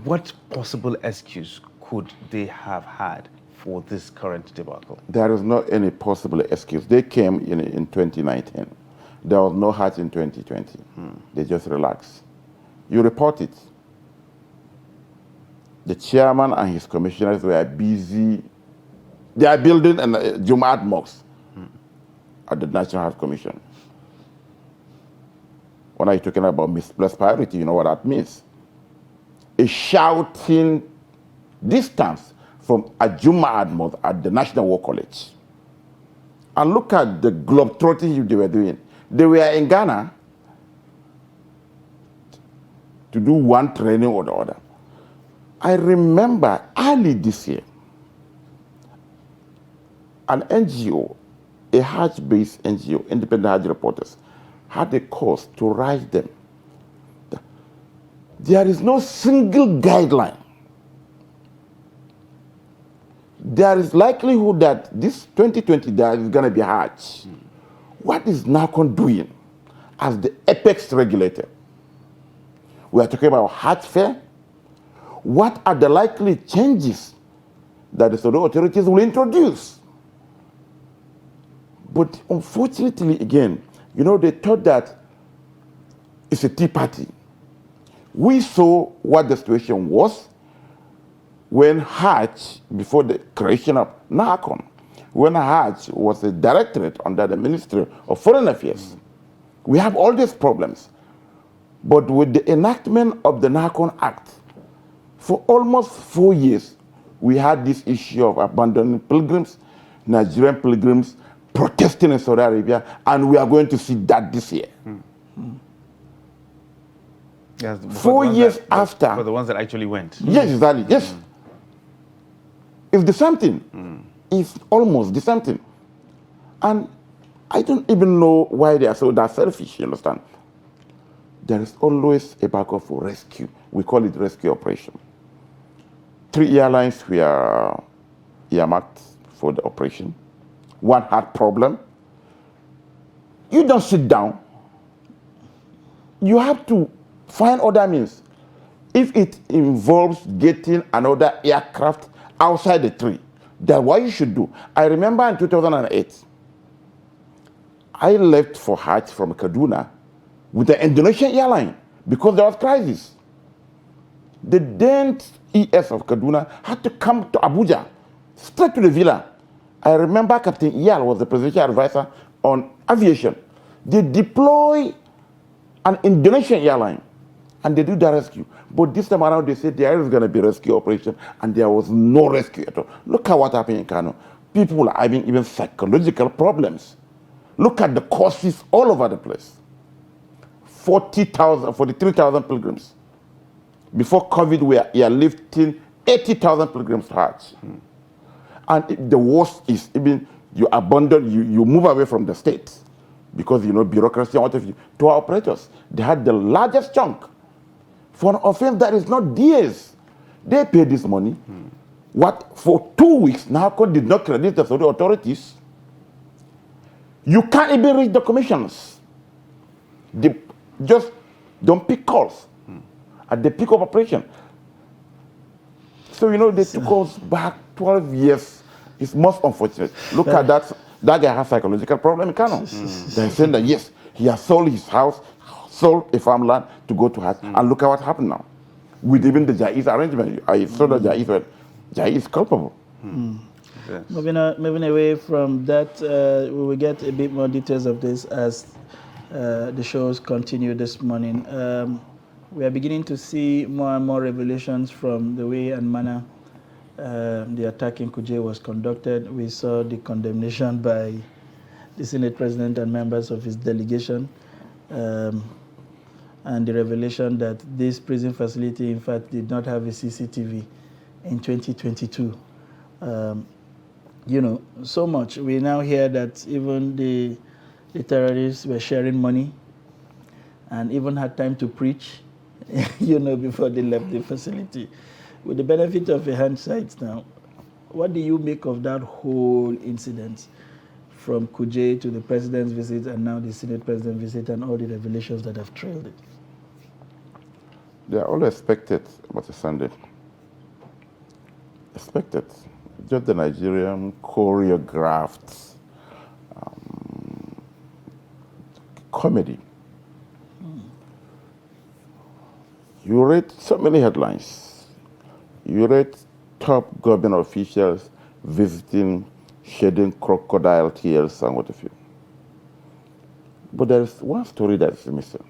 What possible excuse could they have had for this current debacle? There is not any possible excuse. They came in 2019. There was no Hajj in 2020. They just relaxed. You report it. The chairman and his commissioners were busy. They are building a Jumu'at mosque at the National Hajj Commission. When I'm talking about misplaced priority, you know what that means. A shouting distance from a Jumu'at mosque at the National War College. And look at the globetrotting they were doing. They were in Ghana to do one training or the other. I remember early this year, an NGO, a Hajj-based NGO, Independent Hajj Reporters, had a course to write them. There is no single guideline. There is likelihood that this 2020 there is going to be Hajj. What is NACON doing as the apex regulator? We are talking about Hajj fair. What are the likely changes that the Saudi authorities will introduce? But unfortunately, again, they thought that it's a tea party. We saw what the situation was when Hajj, before the creation of NACON, when Hajj was a directorate under the Ministry of Foreign Affairs. We have all these problems. But with the enactment of the NACON Act, for almost 4 years, we had this issue of abandoning pilgrims, Nigerian pilgrims protesting in Saudi Arabia, and we are going to see that this year. Yes, 4 years after. For the ones that actually went. Yes, exactly. Yes. It's the same thing. It's almost the same thing. And I don't even know why they are so that selfish, you understand? there is always a backup for rescue. We call it rescue operation. 3 airlines were earmarked for the operation. 1 had problem. You don't sit down. You have to find other means. If it involves getting another aircraft outside the 3, that's what you should do. I remember in 2008, I left for Hajj from Kaduna with the Indonesian airline because there was crisis. The then ES of Kaduna had to come to Abuja, straight to the villa. I remember Captain Iyal was the presidential advisor on aviation. They deploy an Indonesian airline and they do the rescue. But this time around, they said there is going to be rescue operation, and there was no rescue at all. Look at what happened in Kano. People are having even psychological problems. Look at the causes all over the place. 43,000 pilgrims. Before COVID, we are lifting 80,000 pilgrims to Hajj. And the worst is even you abandon, you move away from the state because, you know, bureaucracy and what have you, to our operators. They had the largest chunk for an offense that is not theirs. They pay this money. What, for 2 weeks, NARCO did not credit the Saudi authorities. You can't even reach the commissioners. They just don't pick calls at the peak of operation. So, you know, they took us back 12 years. It's most unfortunate. Look at that. That guy has psychological problem in Kano. They're saying that, yes, he has sold his house, sold a farmland to go to Hajj. And look at what happened now. With even the Jais arrangement. I saw the Jais, but Jais is culpable. Yes. Moving away from that, we will get a bit more details of this as the shows continue this morning. We are beginning to see more and more revelations from the way and manner the attack in Kuje was conducted. We saw the condemnation by the Senate President and members of his delegation, and the revelation that this prison facility, in fact, did not have a CCTV in 2022. You know, so much. We now hear that even the terrorists were sharing money and even had time to preach, you know, before they left the facility. With the benefit of a hindsight now, what do you make of that whole incident, from Kuje to the president's visit and now the Senate president's visit and all the revelations that have trailed it? They are all expected, but a Sunday. Expected. Just the Nigerian choreographed comedy. You read so many headlines. You read top government officials visiting, shedding crocodile tears and what have you. But there is one story that is missing.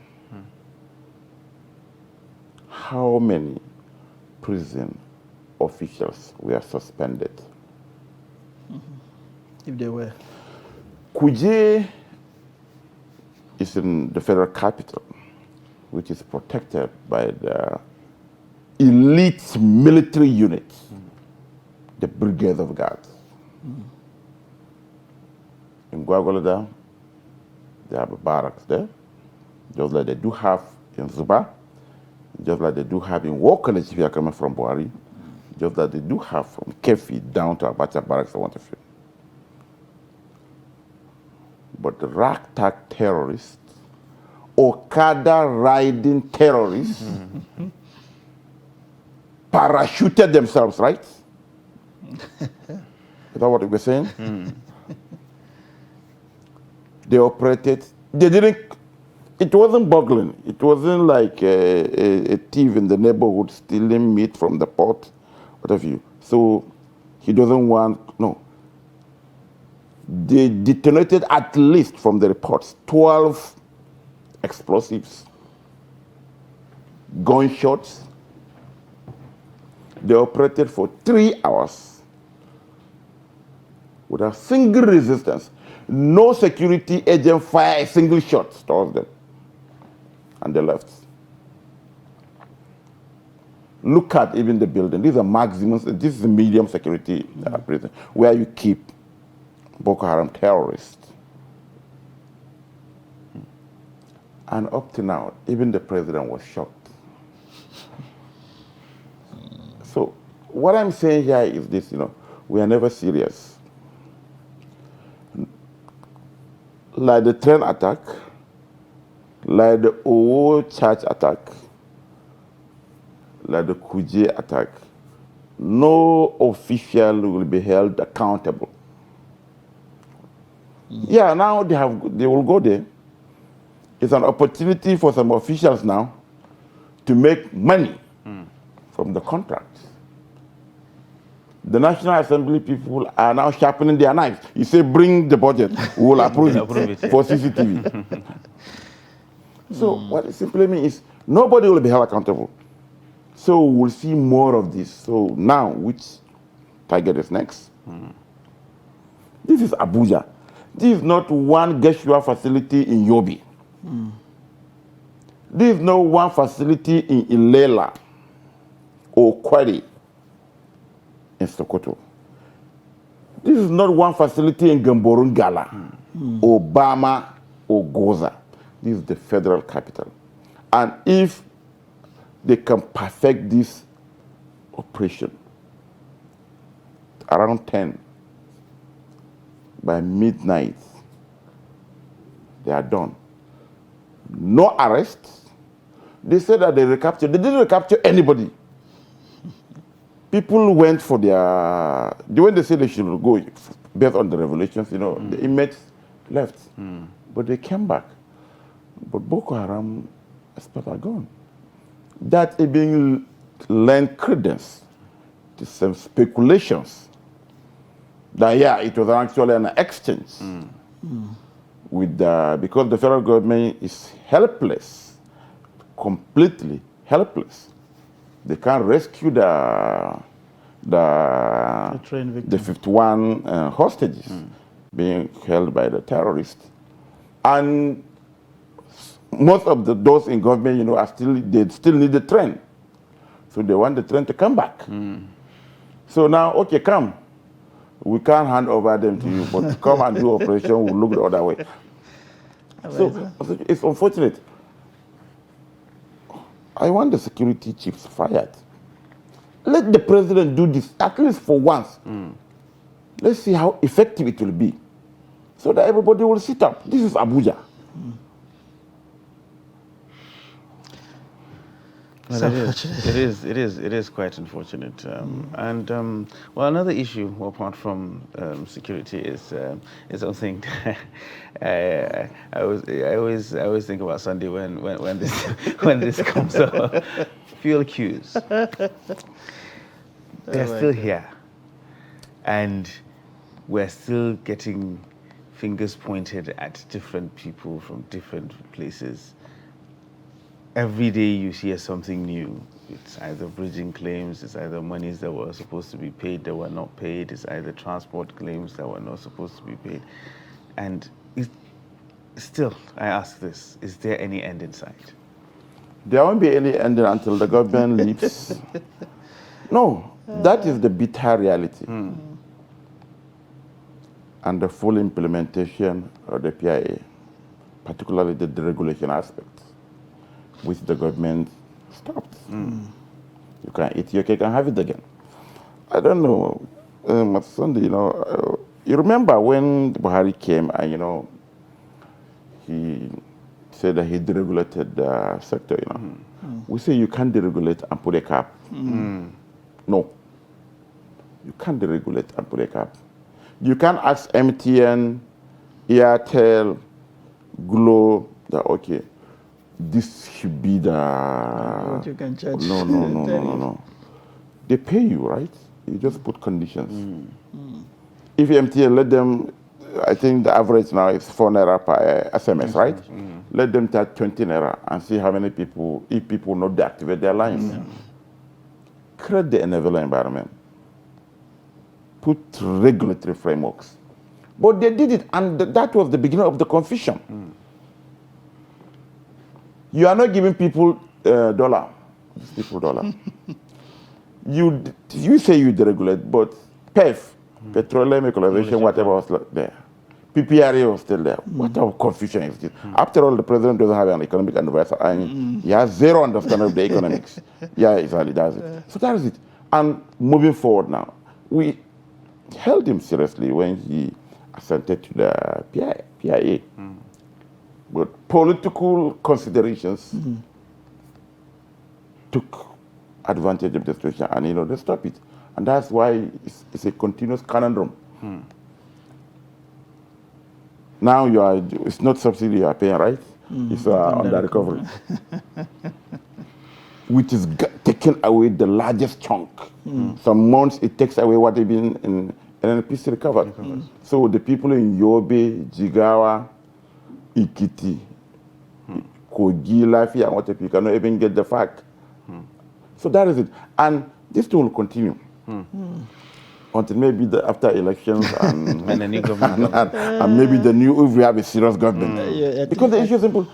How many prison officials were suspended? If they were. Kuje is in the federal capital, which is protected by the elite military unit, the Brigade of Guards. In Gwagwalada, they have a barracks there, just like they do have in Zuba, just like they do have in War College if you are coming from Buhari, just like they do have from Kefi down to Abacha barracks, I want to feel. But the ragtag terrorists, Okada riding terrorists, parachuted themselves, right? Is that what we're saying? They operated, they didn't, it wasn't burgling. It wasn't like a thief in the neighborhood stealing meat from the pot, what have you. So he doesn't want, no. They detonated at least, from the reports, 12 explosives, gunshots. They operated for 3 hours without single resistance. No security agent fired a single shot towards them. And they left. Look at even the building. These are maximum, this is a medium security prison where you keep Boko Haram terrorists. And up to now, even the president was shocked. So what I'm saying here is this, we are never serious. Like the train attack, like the old church attack, like the Kuje attack, no official will be held accountable. Yeah, now they will go there. It's an opportunity for some officials now to make money from the contracts. The National Assembly people are now sharpening their knives. You say, bring the budget, we will approve it for CCTV. So what it simply means is nobody will be held accountable. So we'll see more of this. So now, which target is next? This is Abuja. This is not one Geshua facility in Yobe. This is not one facility in Ilela or Kwari in Sokoto. This is not one facility in Gamborungala, Obama or Goza. This is the federal capital. And if they can perfect this operation around 10, by midnight, they are done. No arrests. They said that they recaptured. They didn't recapture anybody. People went for when they said they should go based on the revelations, the inmates left. But they came back. But Boko Haram experts are gone. That is being lent credence to some speculations that, it was actually an exchange with because the federal government is helpless, completely helpless. They can't rescue the 51 hostages being held by the terrorists. And most of those in government, they still need the train. So they want the train to come back. So now, okay, come. We can't hand over them to you, but come and do operation, we'll look the other way. So it's unfortunate. I want the security chiefs fired. Let the president do this, at least for once. Let's see how effective it will be, so that everybody will sit up. This is Abuja. Well, it is quite unfortunate. Well, another issue apart from security is something I always think about Sunday when this comes up. Fuel queues. They're still here, and we're still getting fingers pointed at different people from different places. Every day you hear something new. It's either bridging claims, it's either monies that were supposed to be paid that were not paid, it's either transport claims that were not supposed to be paid. And still, I ask this, is there any end in sight? There won't be any end until the government leaves. No, that is the bitter reality. And the full implementation of the PIA, particularly the deregulation aspect, which the government stopped. You can eat your cake and have it again. I don't know, Sunday, you remember when Buhari came and, he said that he deregulated the sector, We say you can't deregulate and put a cap. No. You can't deregulate and put a cap. You can't ask MTN, Airtel, Glo, that okay, this should be the... What you can charge. No. They pay you, right? You just put conditions. If MTN, let them, I think the average now is 4 naira per SMS, right? Let them charge 20 naira and see how many people, if people not deactivate their lines. Create the enabler environment. Put regulatory frameworks. But they did it, and that was the beginning of the confusion. You are not giving people dollar. You say you deregulate, but PEF, petroleum equalization, whatever was there, PPRA was still there. What type of confusion is this? After all, the president doesn't have an economic advisor, and he has zero understanding of the economics. Yeah, exactly, that's it. So that is it. And moving forward now, we held him seriously when he assented to the PIA. But political considerations took advantage of the situation, and they stopped it. And that's why it's a continuous conundrum. Now it's not subsidy you are paying, right? It's under recovery. Which is taking away the largest chunk. Some months it takes away what they've been in NNPC recovered. So the people in Yobe, Jigawa, Ikiti, Kogi, Lafia, and whatever, you cannot even get the fact. So that is it. And this will continue. Until maybe after elections and, and the new government. and maybe if we have a serious government. Because the issue is simple.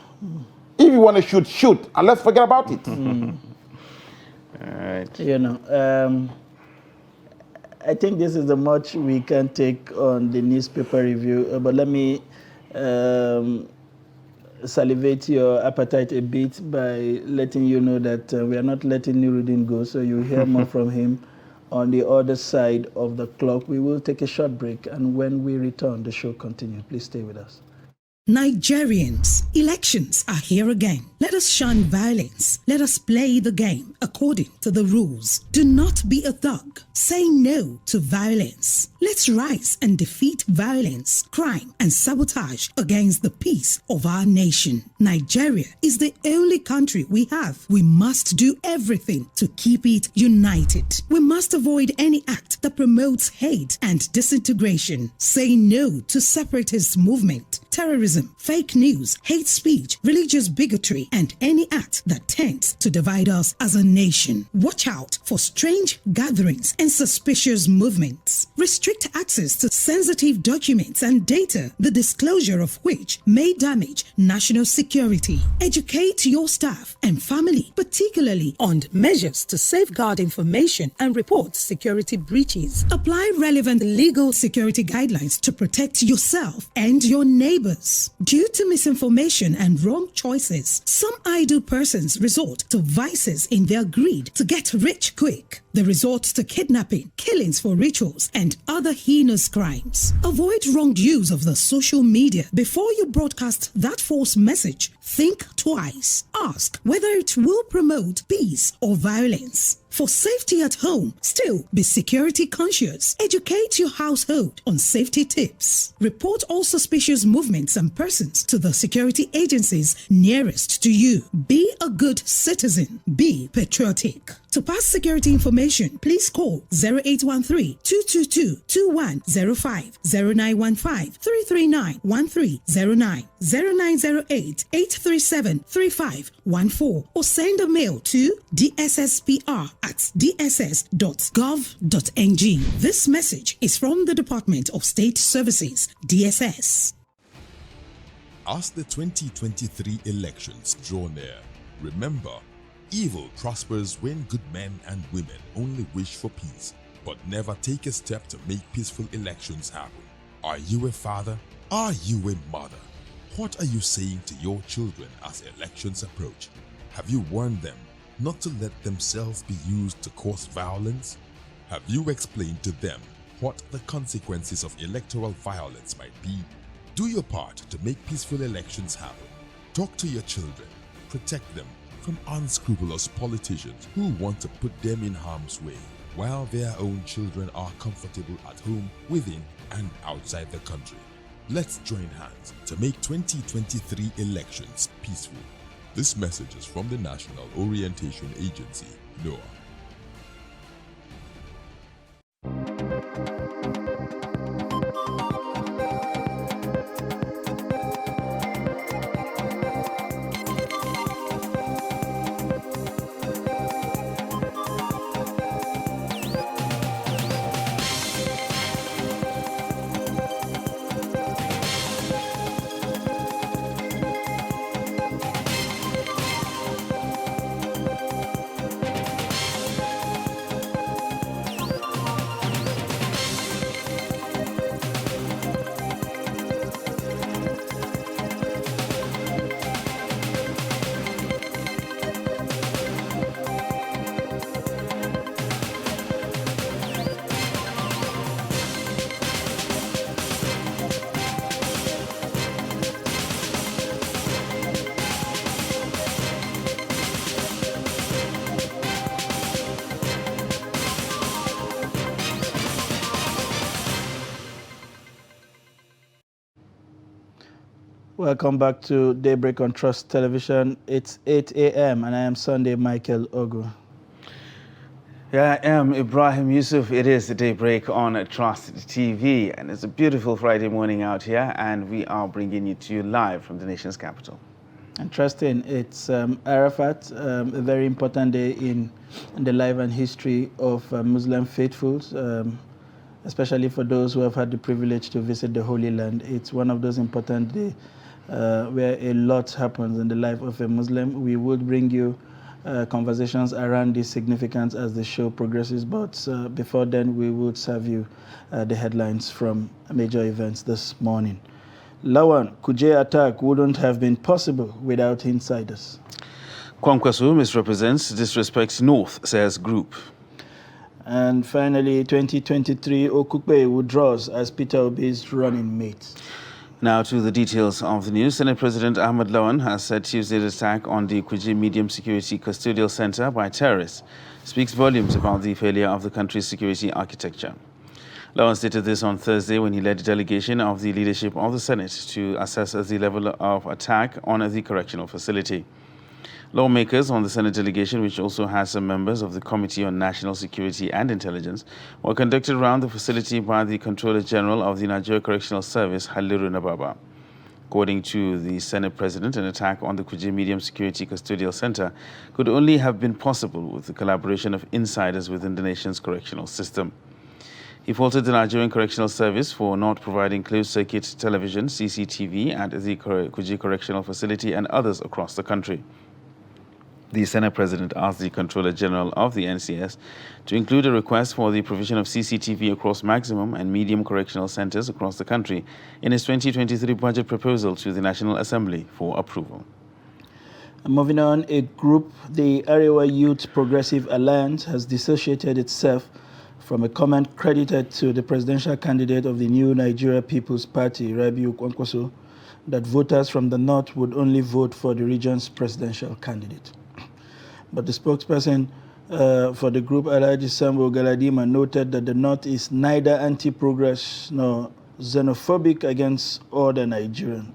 If you want to shoot, and let's forget about it. All right. I think this is the much we can take on the newspaper review, but let me salivate your appetite a bit by letting you know that we are not letting Nuruddin go, so you'll hear more from him on the other side of the clock. We will take a short break, and when we return, the show continues. Please stay with us. Nigerians, elections are here again. Let us shun violence. Let us play the game according to the rules. Do not be a thug. Say no to violence. Let's rise and defeat violence, crime, and sabotage against the peace of our nation. Nigeria is the only country we have. We must do everything to keep it united. We must avoid any act that promotes hate and disintegration. Say no to separatist movement, terrorism, fake news, hate speech, religious bigotry, and any act that tends to divide us as a nation. Watch out for strange gatherings and suspicious movements. Restrict access to sensitive documents and data, the disclosure of which may damage national security. Educate your staff and family, particularly on measures to safeguard information and report security breaches. Apply relevant legal security guidelines to protect yourself and your neighbors. Due to misinformation and wrong choices, some idle persons resort to vices in their greed to get rich quick. They resort to kidnapping, killings for rituals, and other heinous crimes. Avoid wrong use of the social media. Before you broadcast that false message, think twice. Ask whether it will promote peace or violence. For safety at home, still be security conscious. Educate your household on safety tips. Report all suspicious movements and persons to the security agencies nearest to you. Be a good citizen. Be patriotic. To pass security information, please call 0813-222-2105, 0915-339-1309, 0908-837-3514, or send a mail to dsspr@dss.gov.ng. This message is from the Department of State Services, DSS. As the 2023 elections draw near, remember, evil prospers when good men and women only wish for peace, but never take a step to make peaceful elections happen. Are you a father? Are you a mother? What are you saying to your children as elections approach? Have you warned them not to let themselves be used to cause violence? Have you explained to them what the consequences of electoral violence might be? Do your part to make peaceful elections happen. Talk to your children. Protect them from unscrupulous politicians who want to put them in harm's way, while their own children are comfortable at home, within and outside the country. Let's join hands to make 2023 elections peaceful. This message is from the National Orientation Agency, NOAA. Welcome back to Daybreak on Trust Television. It's 8 a.m. and I am Sunday Michael Ogu. Yeah, I am Ibrahim Yusuf. It is the Daybreak on Trust TV, and it's a beautiful Friday morning out here, and we are bringing it to you live from the nation's capital. Interesting. It's Arafat, a very important day in the life and history of Muslim faithfuls, especially for those who have had the privilege to visit the Holy Land. It's one of those important days where a lot happens in the life of a Muslim. We would bring you conversations around this significance as the show progresses, but before then we would serve you the headlines from major events this morning. Lawan, Kuje attack wouldn't have been possible without insiders. Kwankwaso misrepresents, disrespects North, says group. And finally, 2023 Okukpe withdraws as Peter Obi's running mate. Now to the details of the news. Senate President Ahmed Lawan has said Tuesday's attack on the Kuje Medium Security Custodial Center by terrorists speaks volumes about the failure of the country's security architecture. Lawan stated this on Thursday when he led a delegation of the leadership of the Senate to assess the level of attack on the correctional facility. Lawmakers on the Senate delegation, which also has some members of the Committee on National Security and Intelligence, were conducted around the facility by the Controller General of the Nigeria Correctional Service, Haliru Nababa. According to the Senate President, an attack on the Kuje Medium Security Custodial Center could only have been possible with the collaboration of insiders within the nation's correctional system. He faulted the Nigerian Correctional Service for not providing closed-circuit television, CCTV, at the Kuje Correctional Facility and others across the country. The Senate President asked the Controller General of the NCS to include a request for the provision of CCTV across maximum and medium correctional centers across the country in his 2023 budget proposal to the National Assembly for approval. Moving on, a group, the Arewa Youth Progressive Alliance, has dissociated itself from a comment credited to the presidential candidate of the New Nigeria People's Party, Rabiu Kwankwaso, that voters from the north would only vote for the region's presidential candidate. But the spokesperson for the group, Alhaji Sambo Galadima, noted that the North is neither anti-progress nor xenophobic against other Nigerians.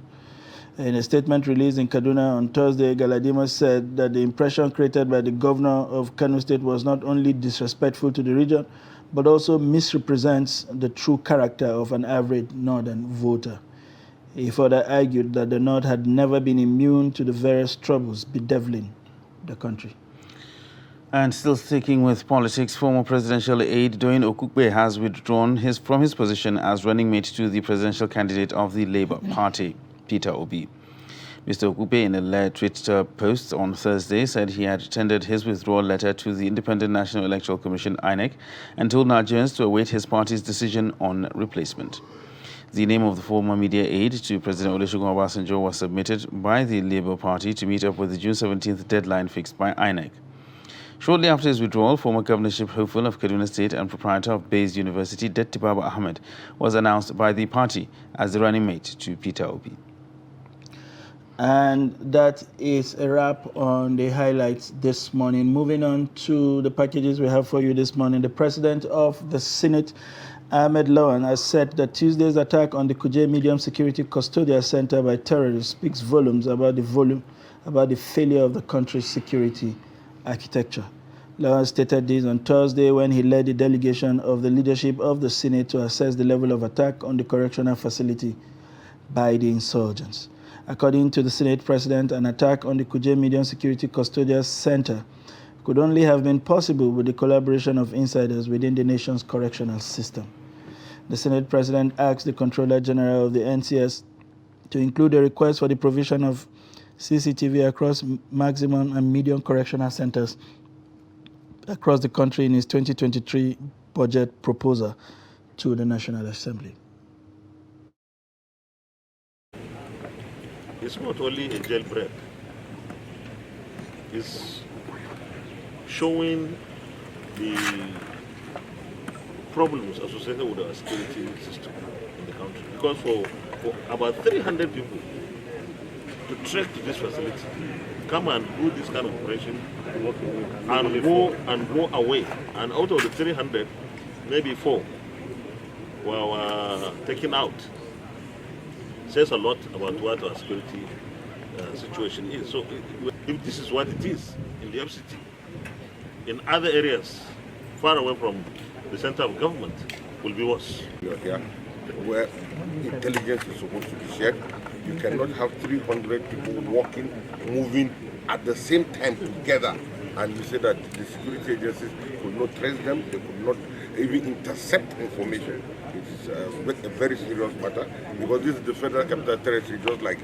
In a statement released in Kaduna on Thursday, Galadima said that the impression created by the governor of Kano State was not only disrespectful to the region, but also misrepresents the true character of an average northern voter. He further argued that the North had never been immune to the various troubles bedeviling the country. And still sticking with politics, former presidential aide Doyin Okukpe has withdrawn from his position as running mate to the presidential candidate of the Labour Party, Peter Obi. Mr. Okukpe, in a Twitter post on Thursday, said he had tendered his withdrawal letter to the Independent National Electoral Commission, INEC, and told Nigerians to await his party's decision on replacement. The name of the former media aide to President Olusegun Obasanjo was submitted by the Labour Party to meet up with the June 17th deadline fixed by INEC. Shortly after his withdrawal, former governorship hopeful of Kaduna State and proprietor of Bayes University, Detti Baba Ahmed, was announced by the party as the running mate to Peter Obi. And that is a wrap on the highlights this morning. Moving on to the packages we have for you this morning. The President of the Senate, Ahmed Lawan, has said that Tuesday's attack on the Kuje Medium Security Custodial Center by terrorists speaks volumes about the failure of the country's security architecture. Lawan stated this on Thursday when he led the delegation of the leadership of the Senate to assess the level of attack on the correctional facility by the insurgents. According to the Senate President, an attack on the Kuje Medium Security Custodial Center could only have been possible with the collaboration of insiders within the nation's correctional system. The Senate President asked the Controller General of the NCS to include a request for the provision of CCTV across maximum and medium correctional centers across the country in his 2023 budget proposal to the National Assembly. It's not only a jailbreak. It's showing the problems associated with our security system in the country. Because for about 300 people to trek to this facility, come and do this kind of operation, and go away. And out of the 300, maybe 4 were taken out. says a lot about what our security situation is. So if this is what it is in the FCT, in other areas far away from the center of government will be worse. You're here where intelligence is supposed to be shared. You cannot have 300 people walking, moving at the same time together, and you say that the security agencies could not trace them, they could not even intercept information. It's a very serious matter, because this is the Federal Capital Territory, just like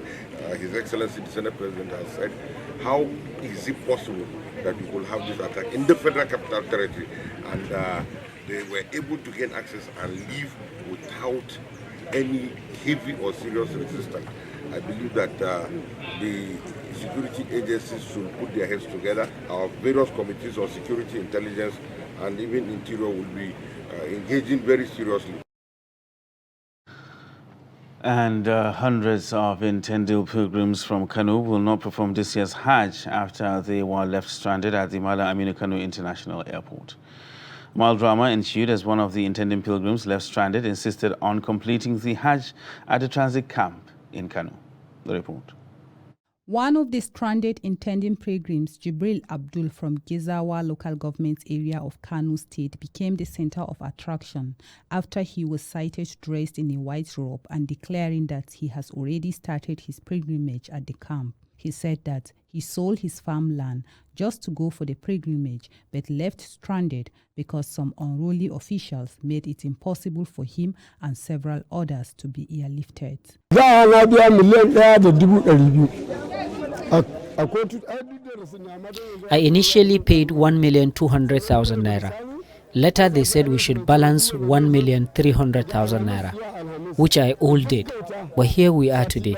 His Excellency the Senate President has said. How is it possible that we will have this attack in the Federal Capital Territory, and they were able to gain access and leave without any heavy or serious resistance? I believe that the security agencies should put their heads together. Our various committees on security, intelligence, and even interior will be engaging very seriously. And hundreds of intended pilgrims from Kano will not perform this year's Hajj after they were left stranded at the Malam Aminu Kano International Airport. Mild drama ensued as one of the intending pilgrims left stranded insisted on completing the Hajj at a transit camp in Kano. The report. One of the stranded intending pilgrims, Jibril Abdul from Gezawa local government area of Kano State, became the center of attraction after he was sighted dressed in a white robe and declaring that he has already started his pilgrimage at the camp. He said that he sold his farmland just to go for the pilgrimage, but left stranded because some unruly officials made it impossible for him and several others to be airlifted. I initially paid 1,200,000 naira. Later they said we should balance 1,300,000 naira, which I all did. But here we are today.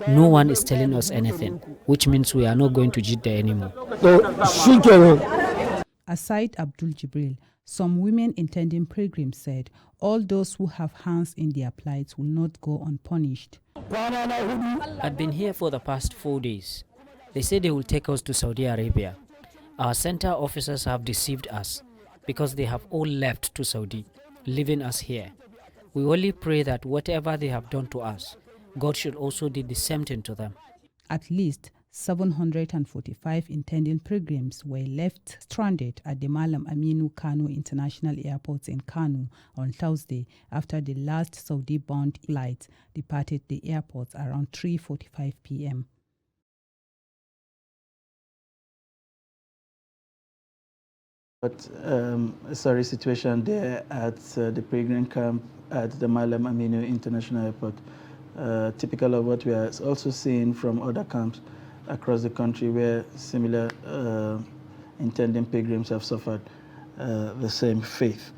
No one is telling us anything, which means we are not going to Jeddah anymore. Aside Abdul Jibril, some women intending pilgrims said all those who have hands in their plight will not go unpunished. I've been here for the past 4 days. They say they will take us to Saudi Arabia. Our center officers have deceived us because they have all left to Saudi, leaving us here. We only pray that whatever they have done to us, God should also do the same thing to them. At least 745 intending pilgrims were left stranded at the Malam Aminu Kano International Airport in Kano on Thursday after the last Saudi-bound flight departed the airport around 3:45 p.m. But sorry, situation there at the pilgrim camp at the Malam Aminu International Airport. Typical of what we are also seeing from other camps across the country where similar intending pilgrims have suffered the same fate.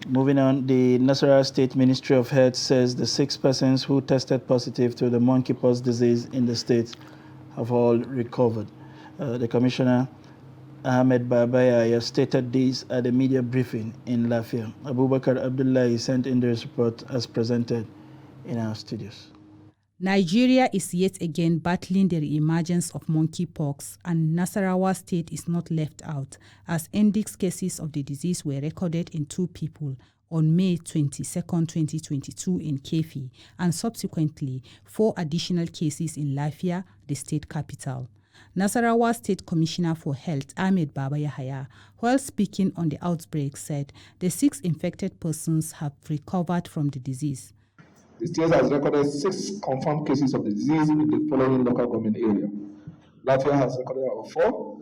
Moving on, the Nasarawa State Ministry of Health says the 6 persons who tested positive to the monkeypox disease in the state have all recovered. The Commissioner, Ahmed Babaya, stated this at a media briefing in Lafia. Abubakar Abdullahi sent in this report as presented in our studios. Nigeria is yet again battling the re-emergence of monkeypox, and Nasarawa State is not left out, as index cases of the disease were recorded in 2 people on May 22, 2022 in Kefi, and subsequently 4 additional cases in Lafia, the state capital. Nasarawa State Commissioner for Health, Ahmed Baba Yahaya, while speaking on the outbreak, said the 6 infected persons have recovered from the disease. The state has recorded 6 confirmed cases of the disease in the following local government area. Lafia has recorded about 4.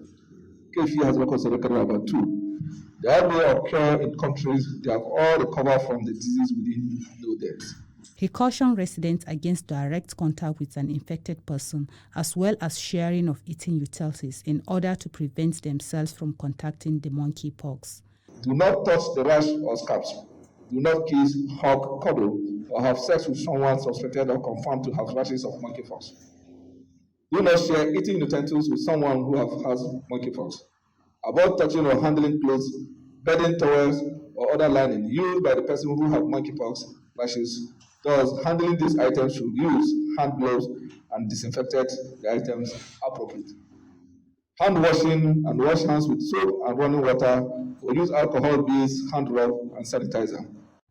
Kefi has recorded about 2. The outbreak occur in countries they have all recovered from the disease within no deaths. He cautioned residents against direct contact with an infected person, as well as sharing of eating utensils in order to prevent themselves from contracting the monkeypox. Do not touch the rash or scabs. Do not kiss, hug, cuddle, or have sex with someone suspected or confirmed to have rashes of monkeypox. Do not share eating utensils with someone who has monkeypox. Avoid touching or handling clothes, bedding, towels, or other lining used by the person who has monkeypox rashes. Thus, handling these items should use hand gloves and disinfected the items appropriately. Hand washing and wash hands with soap and running water, or use alcohol-based hand rub and sanitizer.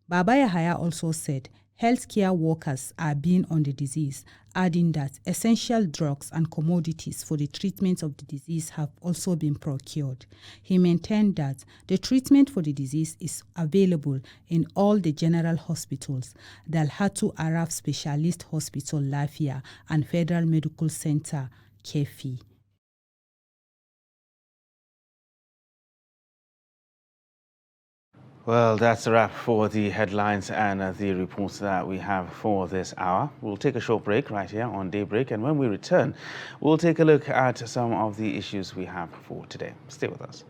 Baba Yahaya also said Healthcare workers are being on the disease, adding that essential drugs and commodities for the treatment of the disease have also been procured. He maintained that the treatment for the disease is available in all the general hospitals, the Al-Hatu Arab Specialist Hospital Lafia and Federal Medical Center Kefi. Well, that's a wrap for the headlines and the reports that we have for this hour. We'll take a short break right here on Daybreak, and when we return, we'll take a look at some of the issues we have for today. Stay with us.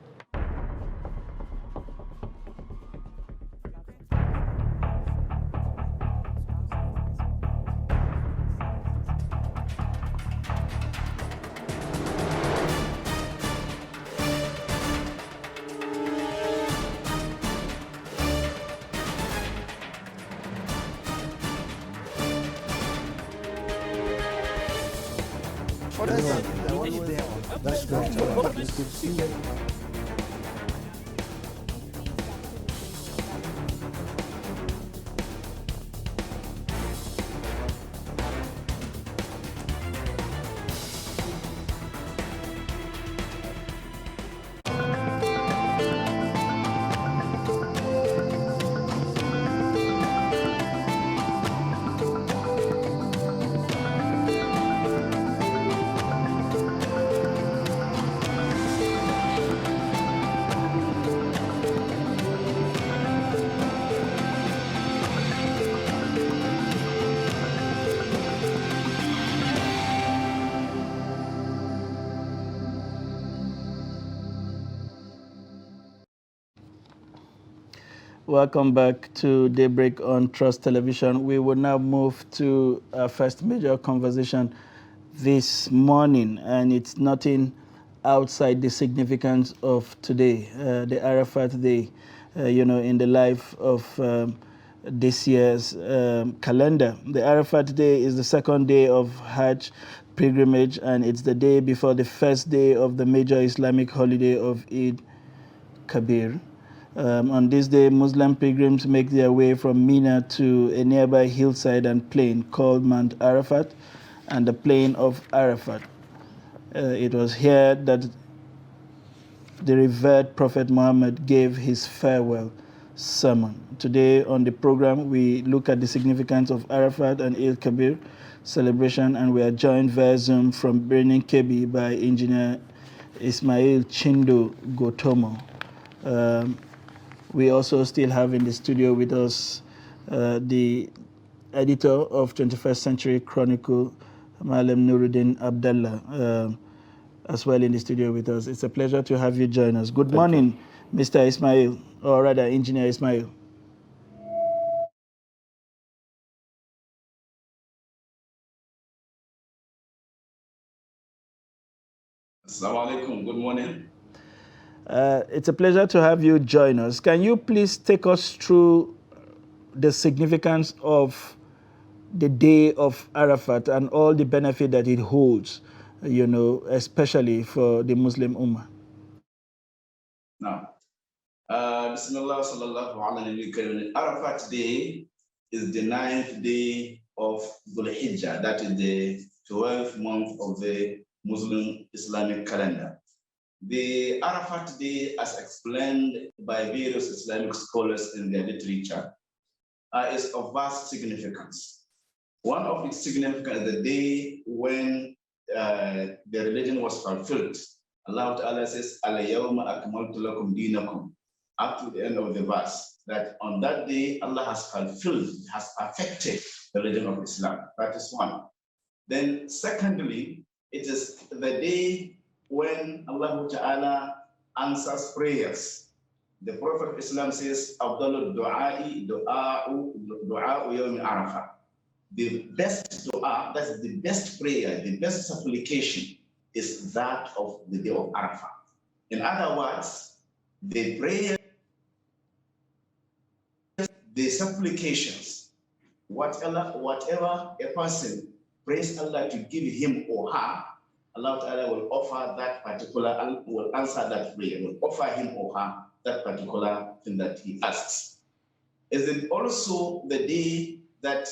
That's great. It's good to see you. Welcome back to Daybreak on Trust Television. We will now move to our first major conversation this morning, and it's nothing outside the significance of today, the Arafat Day, in the life of this year's calendar. The Arafat Day is the second day of Hajj pilgrimage, and it's the day before the first day of the major Islamic holiday of Eid Kabir. On this day, Muslim pilgrims make their way from Mina to a nearby hillside and plain called Mount Arafat and the plain of Arafat. It was here that the revered Prophet Muhammad gave his farewell sermon. Today on the program, we look at the significance of Arafat and Eid Kabir celebration, and we are joined via Zoom from Birnin Kebbi by engineer Ismail Chindo Gotomo. We also still have in the studio with us the editor of 21st Century Chronicle, Malem Nuruddin Abdallah, as well in the studio with us. It's a pleasure to have you join us. Good morning, Mr. Ismail, or rather, Engineer Ismail. Assalamu alaikum. Good morning. It's a pleasure to have you join us. Can you please take us through the significance of the day of Arafat and all the benefit that it holds, especially for the Muslim Ummah? Now, Bismillah sallallahu alayhi wa sallam. Arafat Day is the 9th day of Dhul Hijjah. That is the 12th month of the Muslim Islamic calendar. The Arafat Day, as explained by various Islamic scholars in their literature, is of vast significance. One of its significance is the day when the religion was fulfilled. Allah Ta'ala says, Al-Yawma akmaltu lakum dinakum, up to the end of the verse, that on that day, Allah has fulfilled, has perfected the religion of Islam. That is one. Then secondly, it is the day when Allah Ta'ala answers prayers. The Prophet of Islam says, Abdullah du'a'i du'a'u yawmi Arafah. The best dua, that's the best prayer, the best supplication is that of the day of Arafah. In other words, the prayer, the supplications, whatever a person prays Allah to give him or her, Allah Ta'ala will offer that particular, will answer that prayer, will offer him or her that particular thing that he asks. Is it also the day that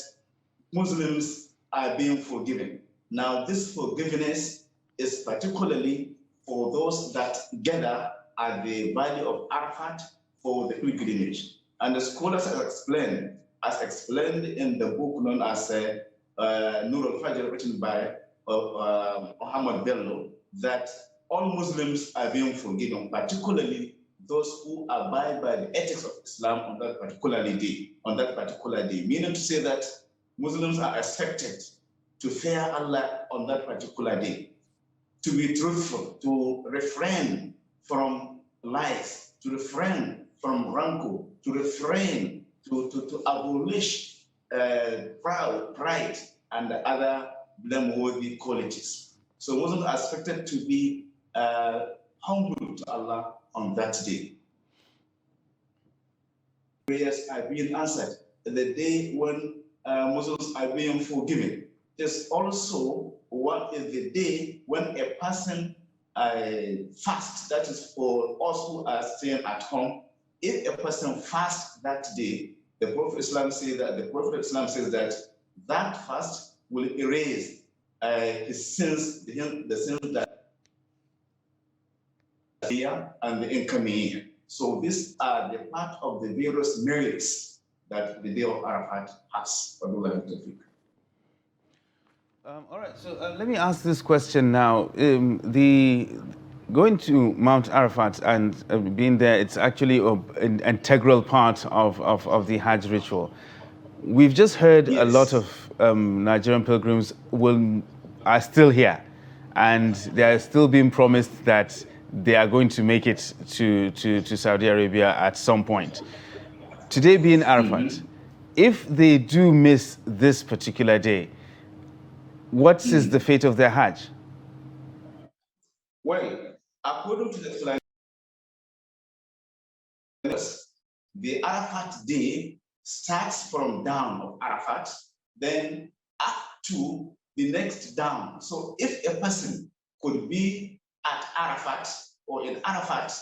Muslims are being forgiven. Now, this forgiveness is particularly for those that gather at the valley of Arafat for the pilgrimage. And the scholars have explained, as explained in the book known as Nur al-Fajr, written by Muhammad Bello, that all Muslims are being forgiven, particularly those who abide by the ethics of Islam on that particular day, meaning to say that Muslims are expected to fear Allah on that particular day, to be truthful, to refrain from lies, to refrain from rancor, to refrain, to abolish pride and other blameworthy qualities. So Muslims are expected to be humble to Allah on that day. Prayers are being answered. The day when Muslims are being forgiven. There's also what is the day when a person fasts. That is for us who are staying at home. If a person fasts that day, the Prophet Islam says that that fast will erase his sins, the sins that year and the incoming year. So these are the part of the various merits that the day of Arafat has. All right, so let me ask this question now. Going to Mount Arafat and being there, it's actually an integral part of the Hajj ritual. We've just heard a lot of Nigerian pilgrims are still here, and they are still being promised that they are going to make it to Saudi Arabia at some point. Today being Arafat, if they do miss this particular day, what is the fate of their Hajj? Well, according to the explanation, the Arafat day starts from down of Arafat, then up to the next down. So if a person could be at Arafat or in Arafat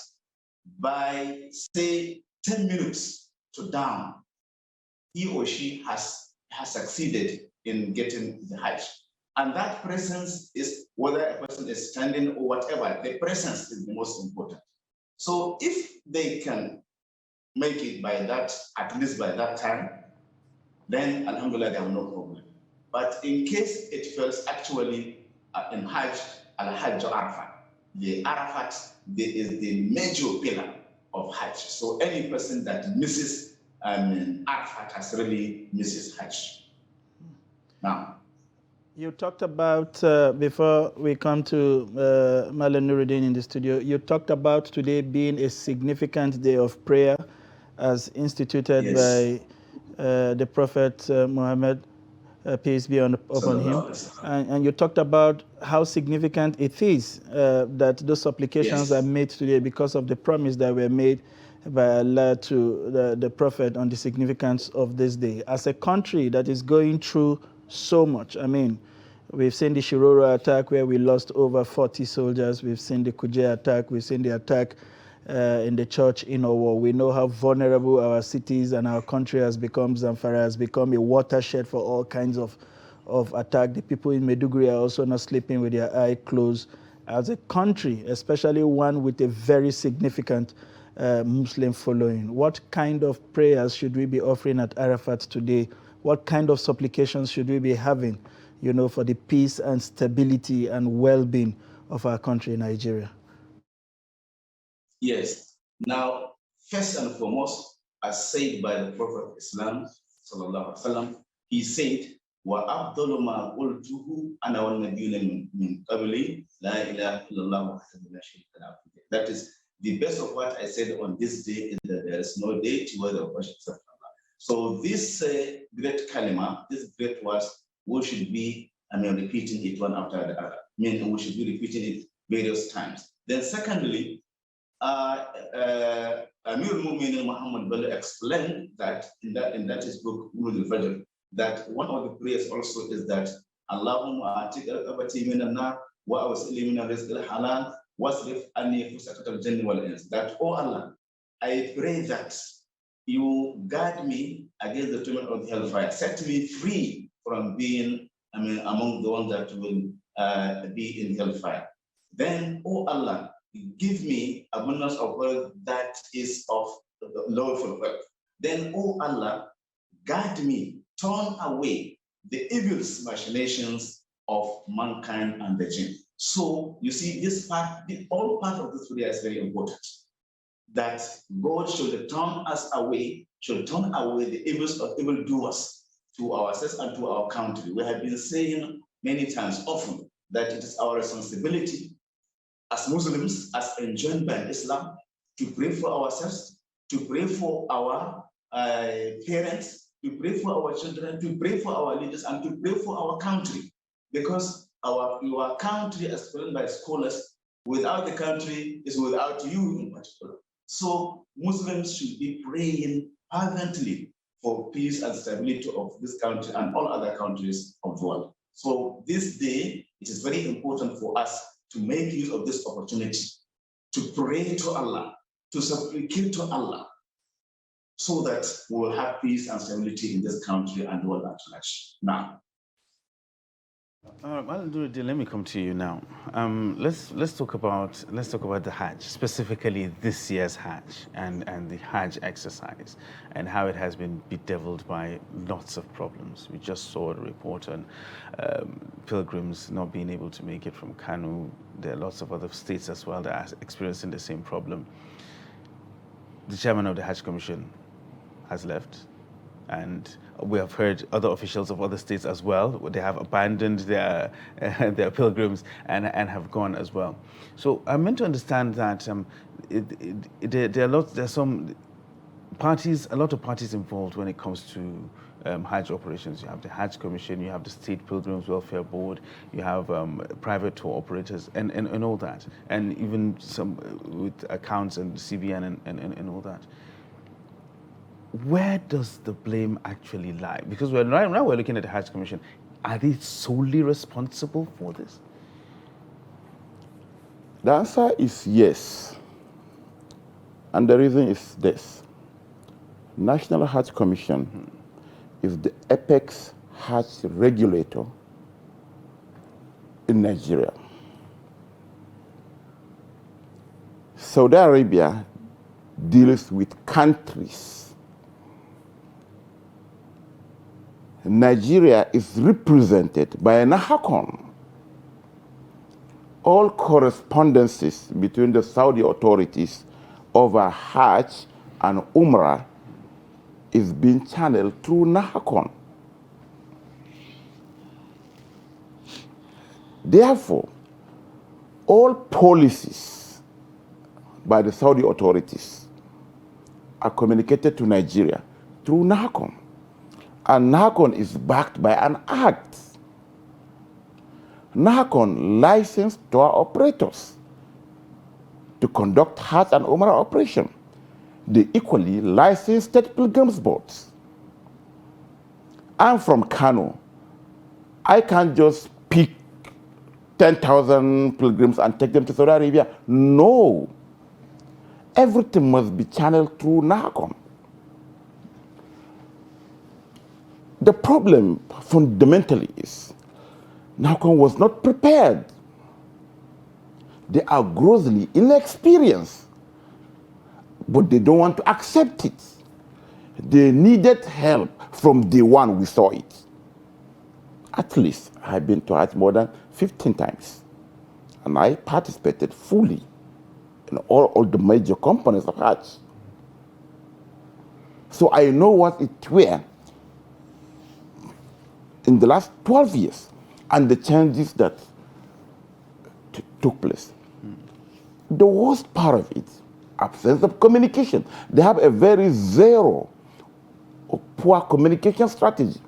by, say, 10 minutes to down, he or she has succeeded in getting the Hajj. And that presence is, whether a person is standing or whatever, the presence is the most important. So if they can make it by that, at least by that time, then Alhamdulillah, they have no problem. But in case it fails, actually in Hajj, Al-Hajj Arafat, the Arafat is the major pillar of Hajj. So any person that misses Arafat has really misses Hajj. Now, you talked about, before we come to Malan Nuruddin in the studio, you talked about today being a significant day of prayer as instituted by the Prophet Muhammad, peace be upon him. And you talked about how significant it is that those supplications are made today because of the promise that were made by Allah to the Prophet on the significance of this day. As a country that is going through so much, I mean, we've seen the Shiroro attack where we lost over 40 soldiers. We've seen the Kuje attack. We've seen the attack in the church in Owo. We know how vulnerable our cities and our country has become. Zamfara has become a watershed for all kinds of attack. The people in Maiduguri are also not sleeping with their eye closed. As a country, especially one with a very significant Muslim following, what kind of prayers should we be offering at Arafat today? What kind of supplications should we be having, you know, for the peace and stability and well-being of our country, Nigeria? Yes. Now, first and foremost, as said by the Prophet Islam, sallallahu alaihi wasallam, he said, "Wa afdalu ma qultuhu ana wan nabiyyuna min qabli la ilaha illallah wahdahu la sharika lahu." That is the best of what I said on this day is that there is no deity worthy of worship except Allah. So this great kalima, this great words, we should be, repeating it one after the other. Meaning we should be repeating it various times. Then secondly, Amir al-Mu'minin Muhammad Bello explained that in that his book, Urud al-Fajr, that one of the prayers also is that Allahumma atik al-qabati min al-nar wa awsili min al-rizq al-halal wasrif anni fusakat al-janni wal-ins. That, oh Allah, I pray that you guide me against the torment of the hellfire. Set me free from being, among the ones that will be in hellfire. Then, oh Allah, give me abundance of wealth that is of lawful wealth. Then, oh Allah, guide me, turn away the evil machinations of mankind and the jinn. So you see, this part, all part of this prayer is very important. That God should turn us away, should turn away the evils of evildoers to ourselves and to our country. We have been saying many times, often, that it is our responsibility as Muslims, as enjoined by Islam, to pray for ourselves, to pray for our parents, to pray for our children, to pray for our leaders, and to pray for our country. Because our country, as explained by scholars, without the country is without you in particular. So Muslims should be praying fervently for peace and stability of this country and all other countries of the world. So this day, it is very important for us to make use of this opportunity to pray to Allah, to supplicate to Allah, so that we will have peace and stability in this country and the world at large. Now, let me come to you now. Let's talk about the Hajj, specifically this year's Hajj and the Hajj exercise and how it has been bedeviled by lots of problems. We just saw a report on pilgrims not being able to make it from Kanu. There are lots of other states as well that are experiencing the same problem. The chairman of the Hajj Commission has left. And we have heard other officials of other states as well. They have abandoned their pilgrims and have gone as well. So I'm meant to understand that there are some parties, a lot of parties involved when it comes to Hajj operations. You have the Hajj Commission, you have the State Pilgrims Welfare Board, you have private tour operators, and all that, and even some with accounts and CBN and all that. Where does the blame actually lie? Because right now we're looking at the Hajj Commission. Are they solely responsible for this? The answer is yes. And the reason is this. National Hajj Commission is the apex Hajj regulator in Nigeria. Saudi Arabia deals with countries. Nigeria is represented by an NAHACON. All correspondences between the Saudi authorities over Hajj and Umrah is being channeled through NAHACON. Therefore, all policies by the Saudi authorities are communicated to Nigeria through NAHACON. And NAHACON is backed by an act. NAHACON licensed tour operators to conduct Hajj and Umrah operation. They equally licensed state pilgrims boards. I'm from Kano. I can't just pick 10,000 pilgrims and take them to Saudi Arabia. No. Everything must be channeled through NAHACON. The problem fundamentally is NAHACON was not prepared. They are grossly inexperienced, but they don't want to accept it. They needed help from day one we saw it. At least I've been to Hajj more than 15 times, and I participated fully in all the major components of Hajj. So I know what it were in the last 12 years and the changes that took place. The worst part of it, absence of communication. They have a very zero or poor communication strategy.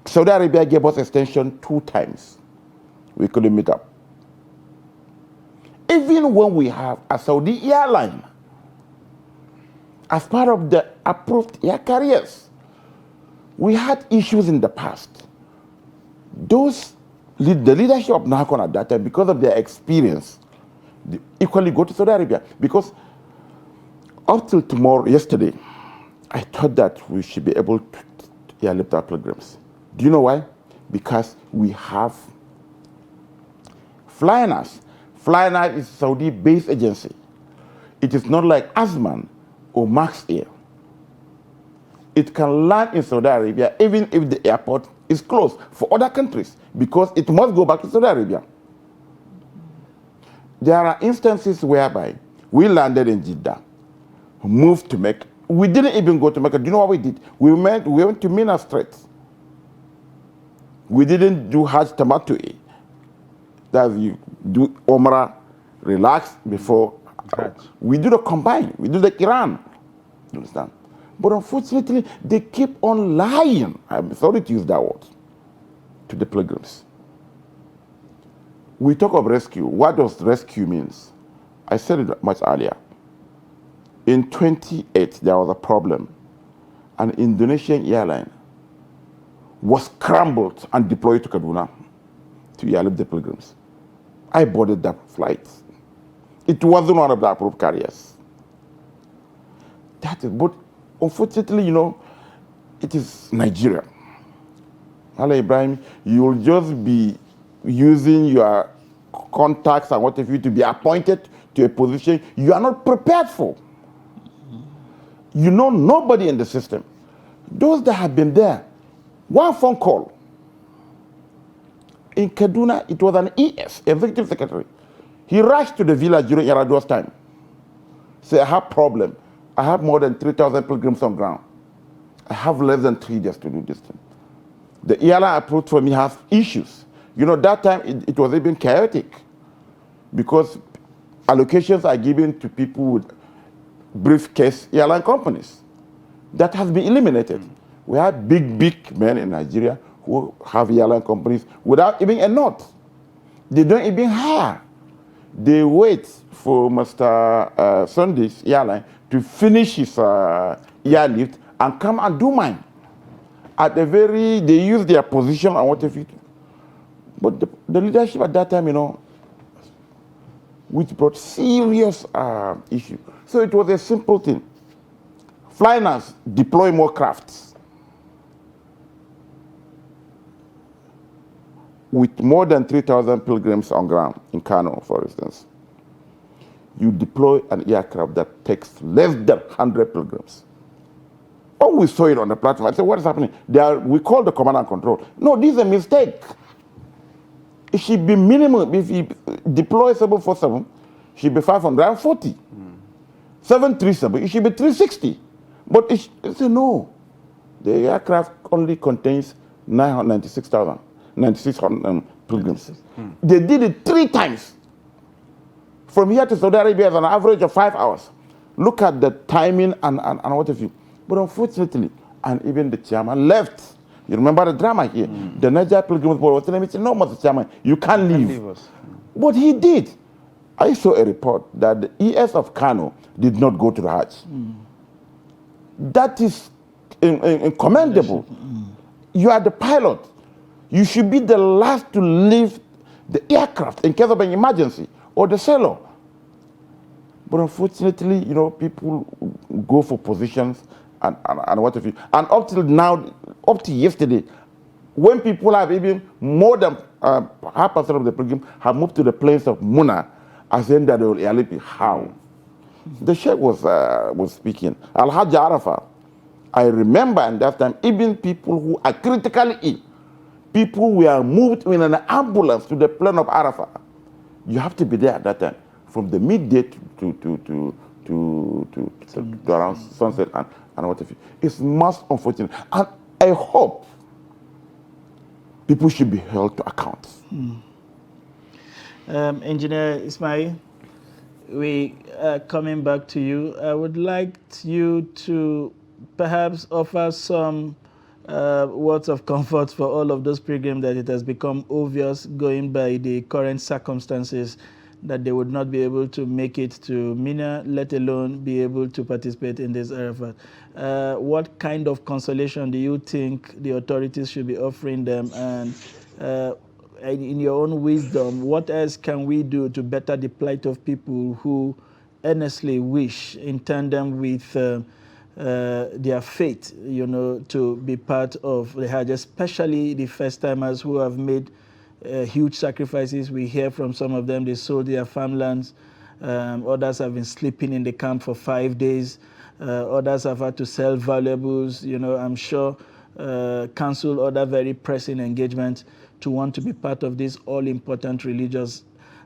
Saudi Arabia gave us extension 2 times. We couldn't meet up. Even when we have a Saudi airline as part of the approved air carriers, we had issues in the past. The leadership of NAHACON at that time, because of their experience, they equally go to Saudi Arabia. Because up till yesterday, I thought that we should be able to airlift our pilgrims. Do you know why? Because we have Flynas. Flynas is a Saudi-based agency. It is not like Asman or Max Air. It can land in Saudi Arabia even if the airport is closed for other countries because it must go back to Saudi Arabia. There are instances whereby we landed in Jeddah, moved to Mecca. We didn't even go to Mecca. Do you know what we did? We went to Mina Strait. We didn't do Hajj Tamattu'i. That you do Umrah, relax before. We do the combine. We do the Quran. You understand? But unfortunately, they keep on lying. I'm sorry to use that word, to the pilgrims. We talk of rescue. What does rescue means? I said it much earlier. In 28, there was a problem. An Indonesian airline was scrambled and deployed to Kaduna to airlift the pilgrims. I boarded that flight. It wasn't one of the approved carriers. That is, but unfortunately, you know, it is Nigeria. Allah Ibrahim, you'll just be using your contacts and what have you to be appointed to a position you are not prepared for. You know nobody in the system. Those that have been there, one phone call. In Kaduna, it was an ES, executive secretary. He rushed to the village during Yaradua's time. Said, I have problem. I have more than 3,000 pilgrims on ground. I have less than 3 days to do this thing. The airline approved for me has issues. You know, that time it was even chaotic because allocations are given to people with briefcase airline companies. That has been eliminated. We have big men in Nigeria who have airline companies without even a note. They don't even hire. They wait for Mr. Sunday's airline to finish his airlift and come and do mine. They use their position and what have you. But the leadership at that time, you know, which brought serious issue. So it was a simple thing. Flynas deploy more crafts. With more than 3,000 pilgrims on ground in Kano, for instance, you deploy an aircraft that takes less than 100 pilgrims. When we saw it on the platform, I said, what is happening? We call the command and control. No, this is a mistake. It should be minimum. If you deploy 747, it should be 540. 737, it should be 360. But it said, no. The aircraft only contains 996,000 pilgrims. They did it 3 times. From here to Saudi Arabia is an average of 5 hours. Look at the timing and what have you. But unfortunately, and even the chairman left. You remember the drama here? The Niger Pilgrims Board was telling me, no, Mr. Chairman, you can't leave. But he did. I saw a report that the ES of Kano did not go to the Hajj. That is commendable. You are the pilot. You should be the last to leave the aircraft in case of an emergency or the sailor. But unfortunately, you know, people go for positions and what have you. And up till now, up to yesterday, when people have even more than half percent of the pilgrims have moved to the plains of Muna, as saying that they will airlift. How? The Sheikh was speaking. Al-Hajj Arafah, I remember at that time, even people who are critically ill, people were moved in an ambulance to the plain of Arafah. You have to be there at that time, from the midday to around sunset and what have you. It's most unfortunate. And I hope people should be held to account. Engineer Ismail, we are coming back to you. I would like you to perhaps offer some words of comfort for all of those pilgrims that it has become obvious, going by the current circumstances, that they would not be able to make it to Mina, let alone be able to participate in this Arafat. What kind of consolation do you think the authorities should be offering them? And in your own wisdom, what else can we do to better the plight of people who earnestly wish, in tandem with their faith, to be part of the Hajj, especially the first-timers who have made huge sacrifices. We hear from some of them, they sold their farmlands. Others have been sleeping in the camp for 5 days. Others have had to sell valuables. I'm sure cancel other very pressing engagements to want to be part of this all-important religious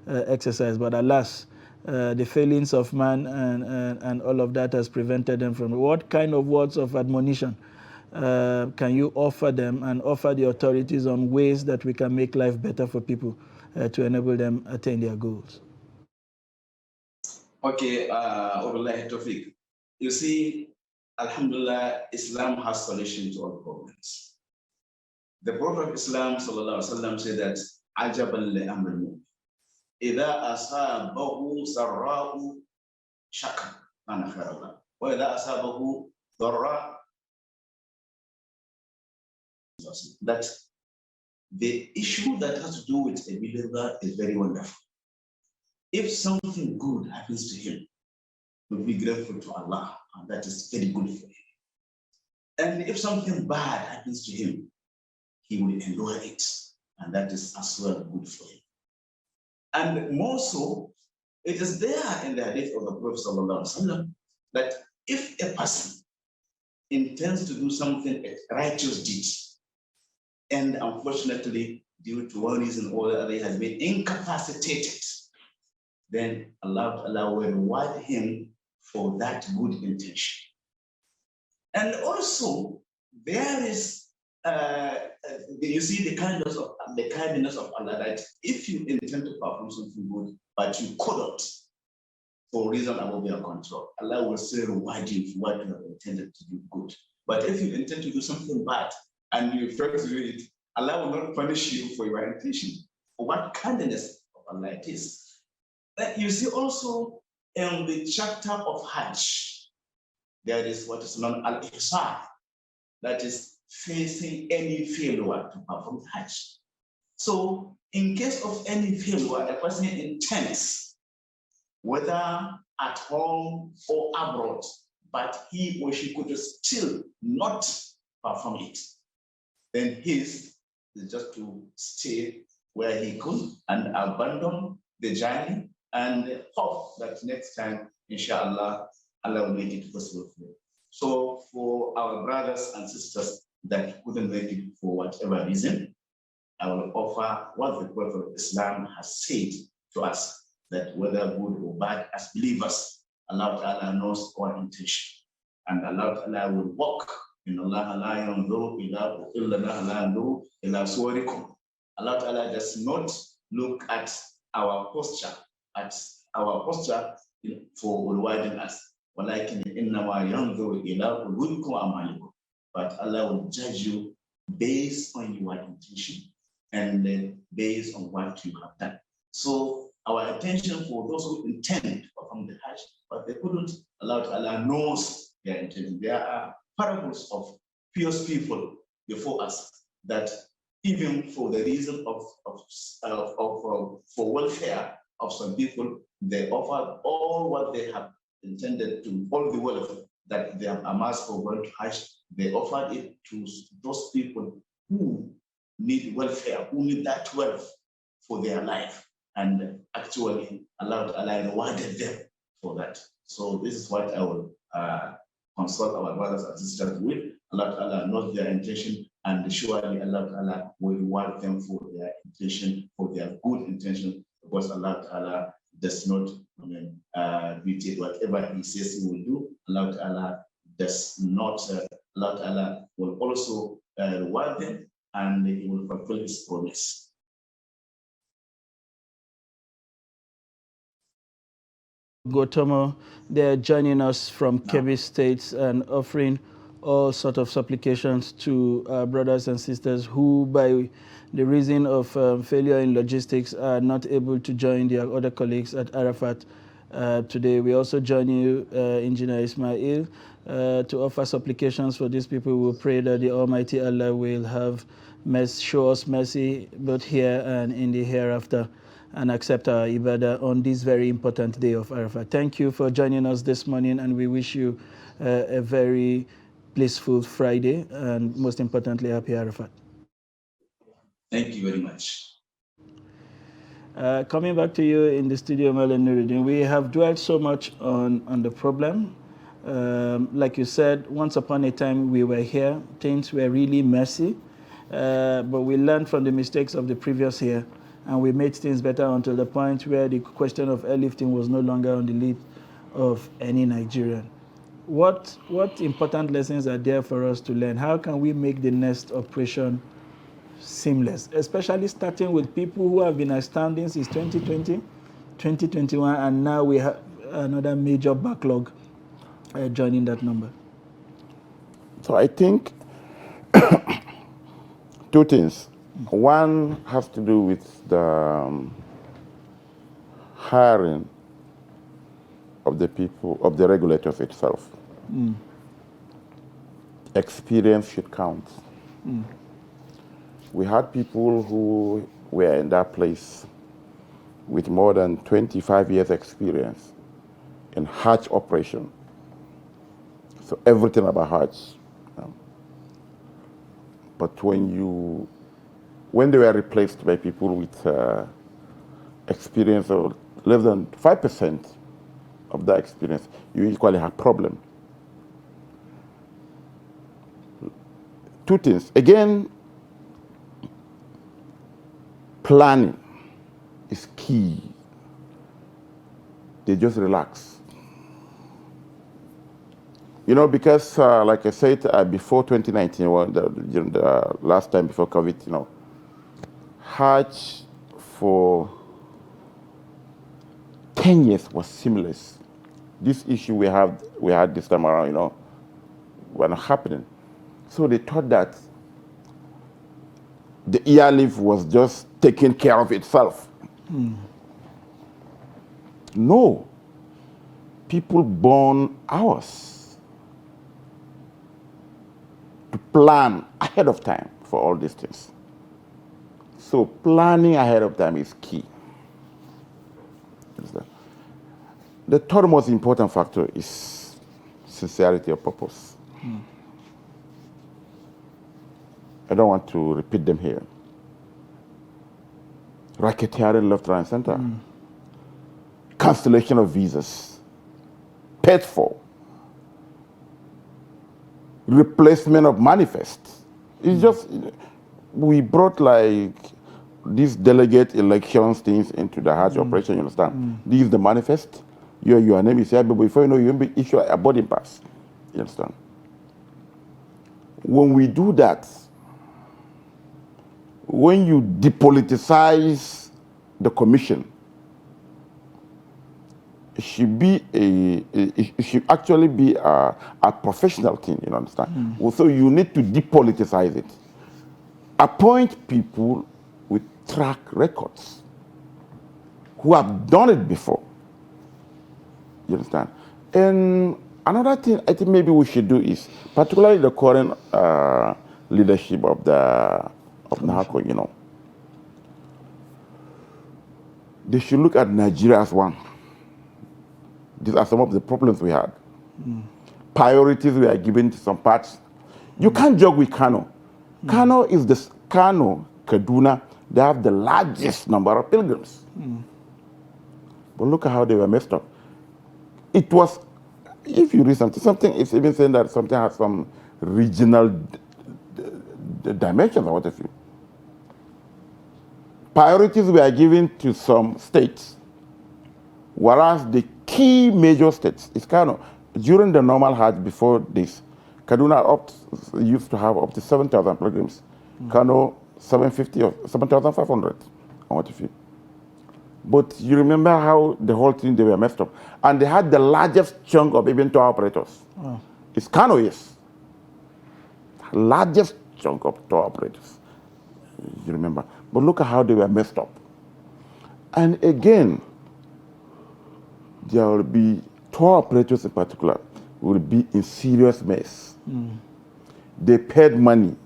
exercise. But alas, the failings of man and all of that has prevented them from. What kind of words of admonition can you offer them and offer the authorities on ways that we can make life better for people to enable them attain their goals? Okay, Wabillahi Tawfiq. You see, Alhamdulillah, Islam has solution to all problems. The Prophet of Islam ﷺ said that Ajaban li amri Idha asabahu sarra'u shakar kana khairallah. Wa idha asabahu dharra. That the issue that has to do with a believer is very wonderful. If something good happens to him, he'll be grateful to Allah, and that is very good for him. And if something bad happens to him, he will endure it, and that is as well good for him. And more so, it is there in the hadith of the Prophet ﷺ that if a person intends to do something, a righteous deed, and unfortunately, due to one reason or the other, he has been incapacitated, then Allah will reward him for that good intention. And also, there is, you see the kindness of Allah, that if you intend to perform something good, but you couldn't, for a reason above your control, Allah will still reward you for what you have intended to do good. But if you intend to do something bad and you fail to do it, Allah will not punish you for your intention. For what kindness of Allah it is. But you see also in the chapter of Hajj, there is what is known as al-ihsan, that is facing any failure to perform Hajj. So in case of any failure, a person intends, whether at home or abroad, but he or she could still not perform it, then his is just to stay where he could and abandon the journey and hope that next time, inshallah, Allah will make it possible for you. So for our brothers and sisters that couldn't make it for whatever reason, I will offer what the Prophet of Islam has said to us, that whether good or bad, as believers, Allah Ta'ala knows our intention. And Allah Ta'ala will walk in Allah la yanzuru ila suwarikum. Allah Ta'ala does not look at our posture, for rewarding us. وَلَكِنْ إِنَّمَا يَنْظُرُ إِلَىٰ قُلُوبِكُمْ وَأَعْمَالِكُم. But Allah will judge you based on your intention and based on what you have done. So our attention for those who intend to perform the Hajj, but they couldn't, Allah knows their intention. There are parables of pious people before us that even for the reason for welfare of some people, they offered all what they have intended to, all the wealth that they have amassed for going to Hajj, they offered it to those people who need welfare, who need that wealth for their life. And actually, Allah rewarded them for that. So this is what I will consult our brothers and sisters with. Allah knows their intention, and surely Allah will reward them for their intention, for their good intention, because Allah does not betray whatever He says He will do. Allah does not. Allah will also reward them, and He will fulfill His promise. Gotomo, they're joining us from Kebbi States and offering all sorts of supplications to our brothers and sisters who, by the reason of failure in logistics, are not able to join their other colleagues at Arafat today. We also join you, Engineer Ismail, to offer supplications for these people. We pray that the Almighty Allah will have show us mercy both here and in the hereafter. and accept our ibadah on this very important day of Arafat. Thank you for joining us this morning, and we wish you a very blissful Friday, and most importantly, happy Arafat. Thank you very much. Coming back to you in the studio, Malan Nuruddin, we have dwelt so much on the problem. Like you said, once upon a time we were here, things were really messy, but we learned from the mistakes of the previous year, and we made things better until the point where the question of airlifting was no longer on the lid of any Nigerian. What important lessons are there for us to learn? How can we make the next operation seamless, especially starting with people who have been outstanding since 2020, 2021, and now we have another major backlog joining that number? So I think two things. One has to do with the hiring of the people, of the regulators itself. Experience should count. We had people who were in that place with more than 25 years experience in Hajj operation. So everything about Hajj. But when they were replaced by people with experience of less than 5% of that experience, you equally have problem. Two things. Again, planning is key. They just relax. You know, because like I said, before 2019, during the last time before COVID, you know, Hajj for 10 years was seamless. This issue we had this time around, you know, were not happening. So they thought that the airlift was just taking care of itself. No. People burn hours to plan ahead of time for all these things. So planning ahead of time is key. The third most important factor is sincerity of purpose. I don't want to repeat them here. Racketeering left, right, and center. Cancellation of visas. Paid for. Replacement of manifests. It's just, we brought like these delegate elections things into the Hajj operation, you understand? This is the manifest. Your name is here, but before you know, you'll be issued a boarding pass. You understand? When we do that, when you depoliticize the commission, it should actually be a professional thing, you understand? So you need to depoliticize it. Appoint people with track records who have done it before. You understand? And another thing I think maybe we should do is, particularly the current leadership of NAHACO, you know, they should look at Nigeria as one. These are some of the problems we had. Priorities we are given to some parts. You can't joke with Kano. Kano, Kaduna, they have the largest number of pilgrims. But look at how they were messed up. It was, if you read something, it's even saying that something has some regional dimensions or what have you. Priorities were given to some states, whereas the key major states is Kano. During the normal Hajj before this, Kaduna used to have up to 7,000 pilgrims. Kano, 750 or 7,500 or what have you. But you remember how the whole thing, they were messed up. And they had the largest chunk of even tour operators. It's Kano, yes. Largest chunk of tour operators. You remember. But look at how they were messed up. And again, there will be tour operators in particular will be in serious mess. They paid money.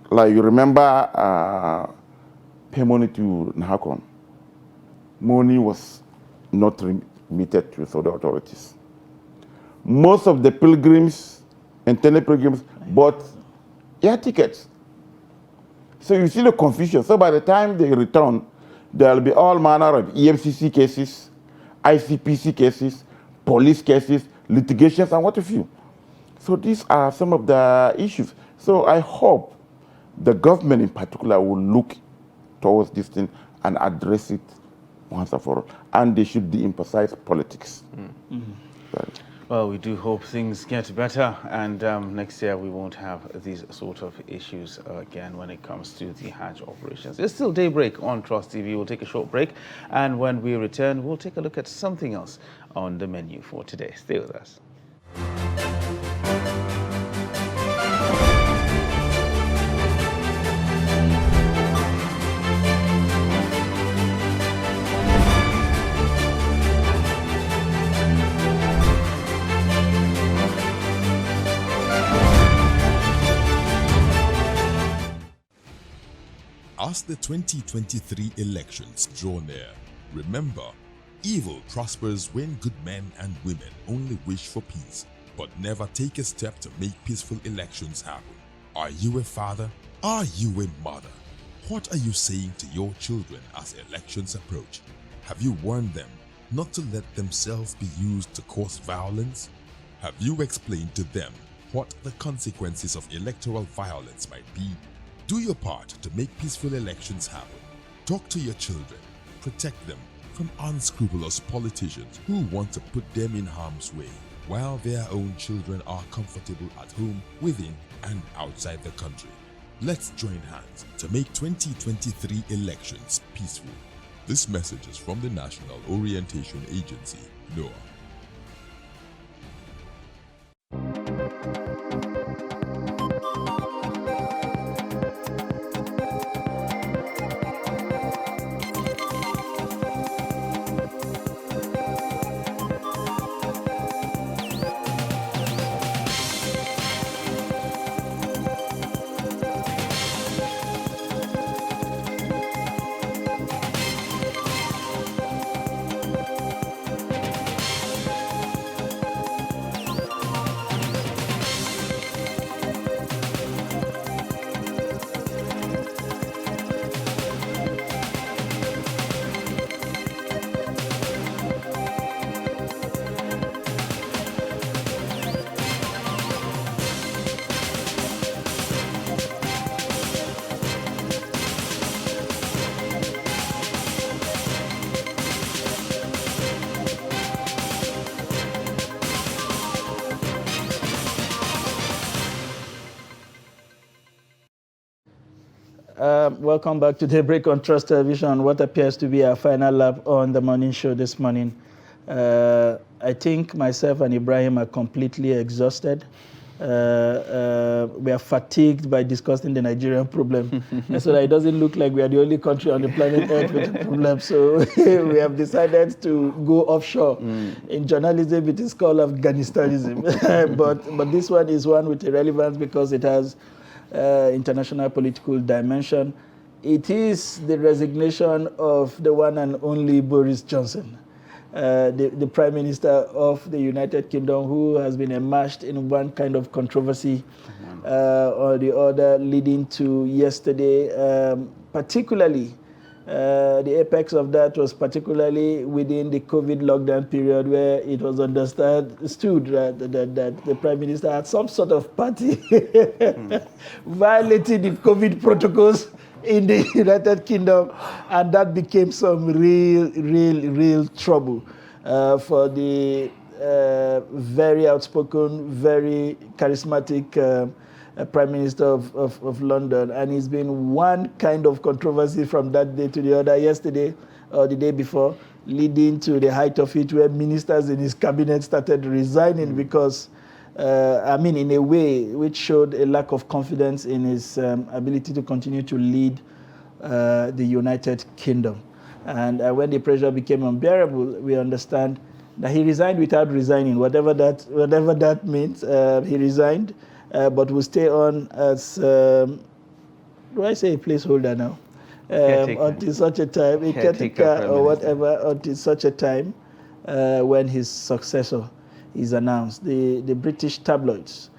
Like you remember pay money to NAHACO. money was not remitted to Saudi authorities. Most of the pilgrims, intended pilgrims, bought air tickets. So you see the confusion. So by the time they return, there will be all manner of EFCC cases, ICPC cases, police cases, litigations, and what have you. So these are some of the issues. So I hope the government in particular will look towards this thing and address it once and for all. And they should de-emphasize politics. Right. Well, we do hope things get better, and next year we won't have these sort of issues again when it comes to the Hajj operations. It's still Daybreak on Trust TV. We'll take a short break, and when we return, we'll take a look at something else on the menu for today. Stay with us. As the 2023 elections draw near, remember, evil prospers when good men and women only wish for peace, but never take a step to make peaceful elections happen. Are you a father? Are you a mother? What are you saying to your children as elections approach? Have you warned them not to let themselves be used to cause violence? Have you explained to them what the consequences of electoral violence might be? Do your part to make peaceful elections happen. Talk to your children. Protect them from unscrupulous politicians who want to put them in harm's way, while their own children are comfortable at home, within and outside the country. Let's join hands to make 2023 elections peaceful. This message is from the National Orientation Agency, NOAA. Welcome back to Daybreak on Trust Television. What appears to be our final lap on the morning show this morning. I think myself and Ibrahim are completely exhausted. We are fatigued by discussing the Nigerian problem. And so that it doesn't look like we are the only country on the planet Earth with a problem. So we have decided to go offshore. In journalism, it is called Afghanistanism. but this one is one with a relevance because it has international political dimension. It is the resignation of the one and only Boris Johnson, the Prime Minister of the United Kingdom, who has been immersed in one kind of controversy or the other, leading to yesterday, particularly the apex of that was particularly within the COVID lockdown period, where it was understood that the Prime Minister had some sort of party violating the COVID protocols in the United Kingdom, and that became some real trouble for the very outspoken, very charismatic Prime Minister of London. And it's been one kind of controversy from that day to the other, yesterday or the day before, leading to the height of it, where ministers in his cabinet started resigning because, in a way which showed a lack of confidence in his ability to continue to lead the United Kingdom. And when the pressure became unbearable, we understand that he resigned without resigning, whatever that means. He resigned, but will stay on as, do I say a placeholder now? until such a time, a caretaker or whatever, until such a time when his successor is announced. The British tabloids,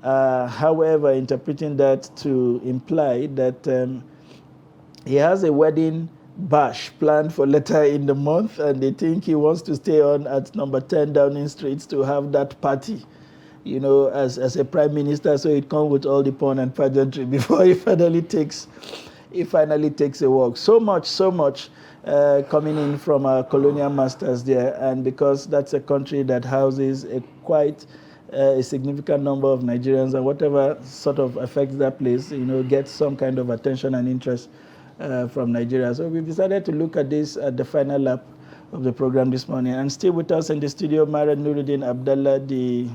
however, interpreting that to imply that he has a wedding bash planned for later in the month, and they think he wants to stay on at number 10 Downing Street to have that party, you know, as a prime minister, so it comes with all the pomp and pageantry before he finally takes a walk. So much coming in from our colonial masters there, and because that's a country that houses a significant number of Nigerians, and whatever sort of affects that place, you know, gets some kind of attention and interest from Nigeria. So we've decided to look at this at the final lap of the program this morning. And still with us in the studio, Mara Nuruddin Abdallah, the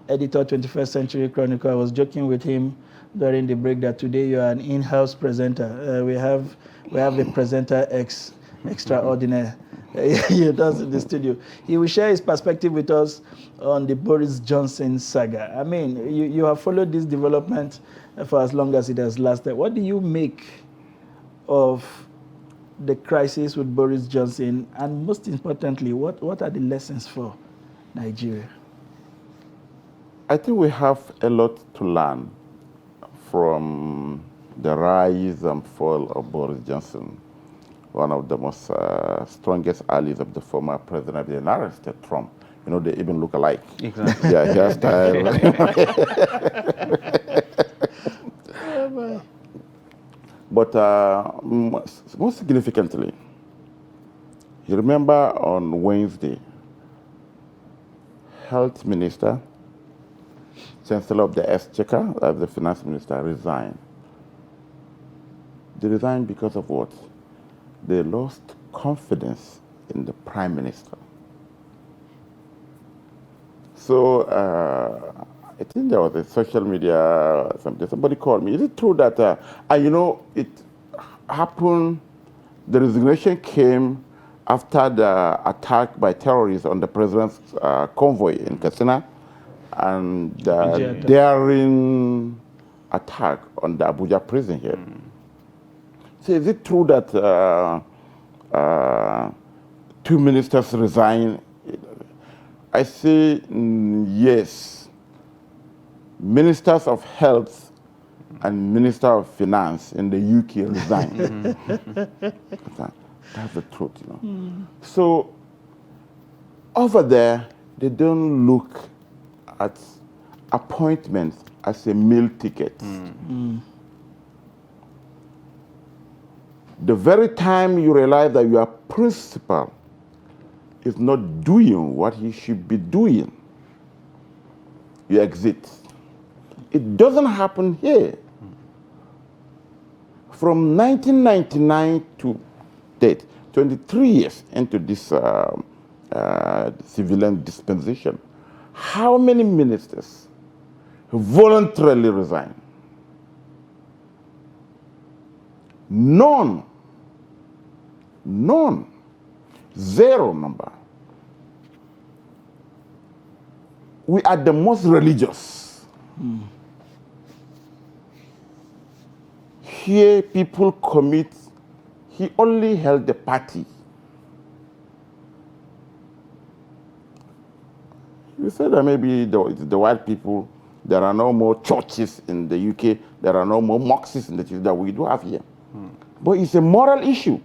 editor, 21st Century Chronicle. I was joking with him during the break that today you are an in-house presenter. We have a presenter extraordinaire here with us in the studio. He will share his perspective with us on the Boris Johnson saga. I mean, you have followed this development for as long as it has lasted. What do you make of the crisis with Boris Johnson, and most importantly, what are the lessons for Nigeria? I think we have a lot to learn from the rise and fall of Boris Johnson, one of the most strongest allies of the former president of the United States, Trump. You know, they even look alike. Exactly. Yeah, hairstyle. But most significantly, you remember on Wednesday, Health Minister, Chancellor of the Exchequer, the Finance Minister, resigned. They resigned because of what? They lost confidence in the Prime Minister. So I think there was a social media, somebody called me. Is it true that, you know, it happened, the resignation came after the attack by terrorists on the president's convoy in Katsina, and the daring attack on the Abuja prison here. So is it true that two ministers resigned? I say yes. Ministers of Health and Minister of Finance in the UK resigned. That's the truth, you know. So over there, they don't look at appointments as a meal ticket. The very time you realize that your principal is not doing what he should be doing, you exit. It doesn't happen here. From 1999 to date, 23 years into this civilian dispensation, how many ministers voluntarily resign? None. None. Zero number. We are the most religious. Here people commit, he only held the party. You said that maybe the white people, there are no more churches in the UK, there are no more mosques in the church that we do have here. But it's a moral issue.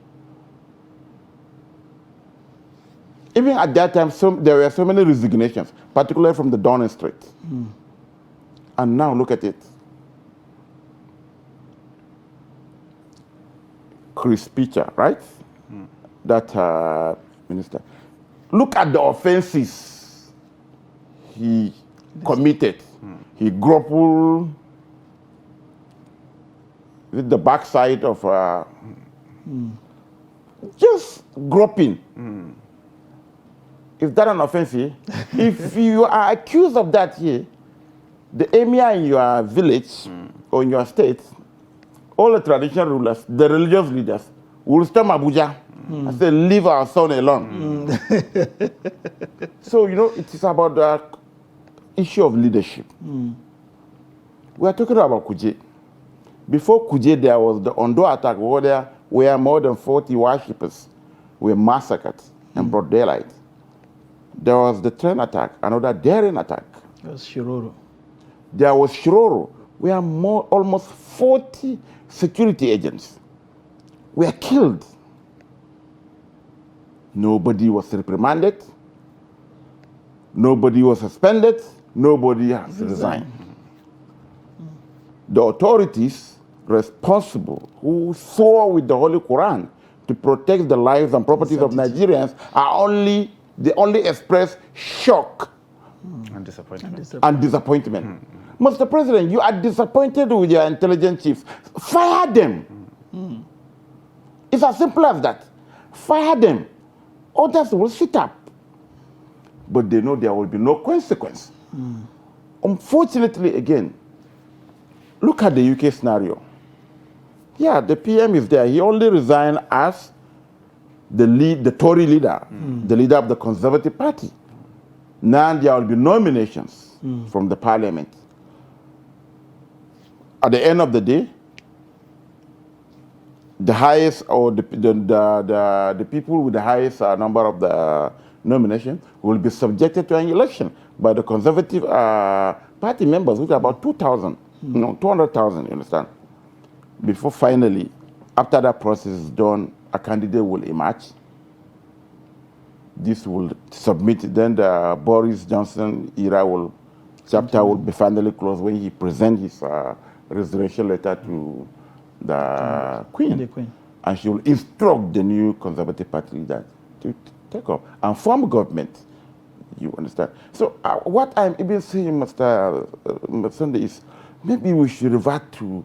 Even at that time, there were so many resignations, particularly from the Downing Street. And now look at it. Chris Pitcher, right? That minister. Look at the offenses he committed. He grappled with the backside of just groping. Is that an offense here? If you are accused of that here, the emir in your village or in your state, all the traditional rulers, the religious leaders, will storm Abuja and say, leave our son alone. So, you know, it is about the issue of leadership. We are talking about Kuje. Before Kuje, there was the Ondo attack, where where more than 40 worshippers were massacred in broad daylight. There was the train attack, another daring attack. That was Shiroro. There was Shiroro, where almost 40 security agents were killed. Nobody was reprimanded. Nobody was suspended. Nobody has resigned. The authorities responsible who swore with the Holy Quran to protect the lives and properties of Nigerians they only express shock and disappointment. Mr. President, you are disappointed with your intelligence chiefs. Fire them. It's as simple as that. Fire them. Others will sit up. But they know there will be no consequence. Unfortunately, again, look at the UK scenario. Yeah, the PM is there. He only resigned as the Tory leader, the leader of the Conservative Party. Now there will be nominations from the Parliament. At the end of the day, the highest or the people with the highest number of the nomination will be subjected to an election by the Conservative Party members, which are about 2,000, 200,000, you understand? Before finally, after that process is done, a candidate will emerge. This will submit, then the Boris Johnson era chapter will be finally closed when he presents his resignation letter to the Queen. And she will instruct the new Conservative Party leader to take up and form government. You understand? So what I'm even saying, Mr. Sunday, is maybe we should revert to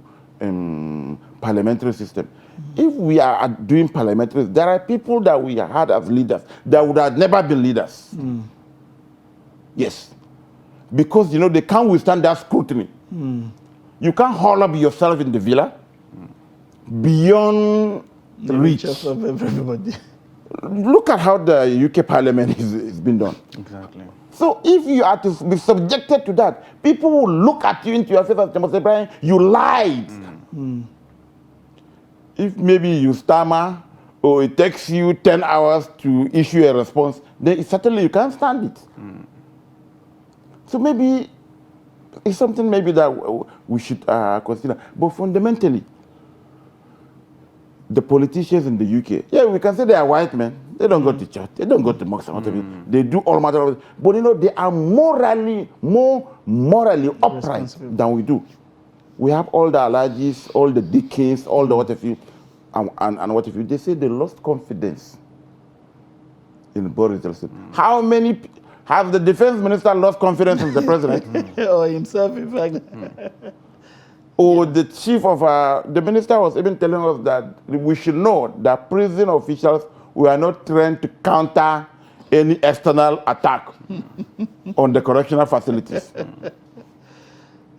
parliamentary system. If we are doing parliamentary, there are people that we had as leaders that would have never been leaders. Yes. Because, they can't withstand that scrutiny. You can't haul up yourself in the villa beyond the reach of everybody. Look at how the UK Parliament is being done. Exactly. So if you are to be subjected to that, people will look at you into your face and say, Brian, you lied. If maybe you stammer or it takes you 10 hours to issue a response, then certainly you can't stand it. So maybe it's something maybe that we should consider. But fundamentally, the politicians in the UK, yeah, we can say they are white men. They don't go to church. They don't go to mosques. They do all matter of it. But they are more morally upright than we do. We have all the allergies, all the decays, all the what have you, and what have you. They say they lost confidence in Boris Johnson. How many have the defense minister lost confidence in the president? Or himself, in fact. Or the chief of the minister was even telling us that we should know that prison officials were not trained to counter any external attack on the correctional facilities.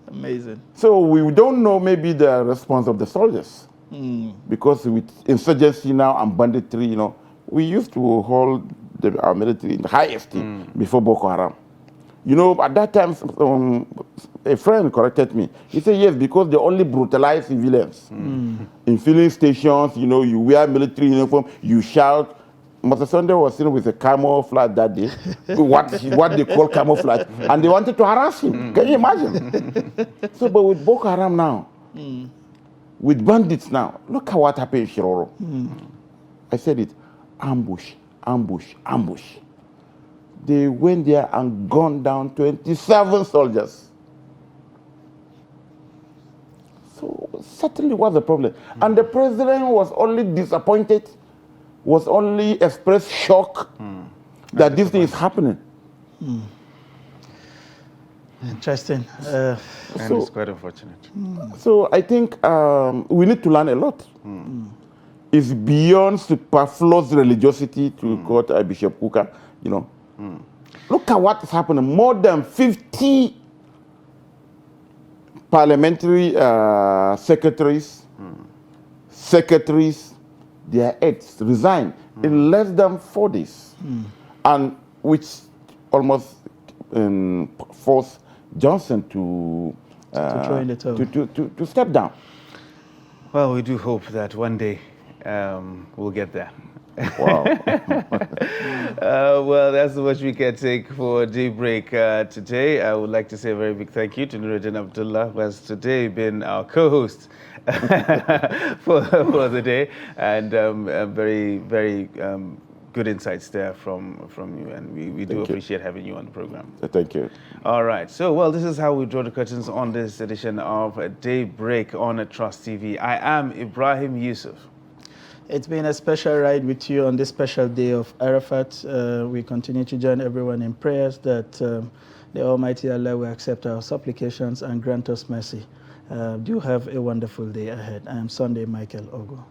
Amazing. So we don't know maybe the response of the soldiers. Because with insurgency now and banditry, we used to hold our military in the high esteem before Boko Haram. At that time, a friend corrected me. He said, yes, because they only brutalize civilians. In filling stations, you wear military uniform, you shout. Mr. Sunday was sitting with a camouflage that day, what they call camouflage, and they wanted to harass him. Can you imagine? So, but with Boko Haram now, with bandits now, look at what happened in Shiroro. I said it, ambush, ambush, ambush. They went there and gunned down 27 soldiers. So certainly was a problem. And the president was only disappointed, was only expressed shock that this thing is happening. Interesting. And it's quite unfortunate. So I think we need to learn a lot. It's beyond superfluous religiosity to quote Bishop Kuka, Look at what is happening. More than 50 parliamentary secretaries, their aides resigned in less than 4 days, and which almost forced Johnson to throw in the towel. to step down. Well, we do hope that one day we'll get there. Wow. Well, that's much we can take for Daybreak today. I would like to say a very big thank you to Nuruddin Abdullah, who has today been our co-host for the day, and very, very good insights there from you, and we do appreciate having you on the program. Thank you. All right, so well, this is how we draw the curtains on this edition of Daybreak on Trust TV. I am Ibrahim Yusuf. It's been a special ride with you on this special day of Arafat. We continue to join everyone in prayers that the Almighty Allah will accept our supplications and grant us mercy. Do have a wonderful day ahead. I am Sunday Michael Ogo.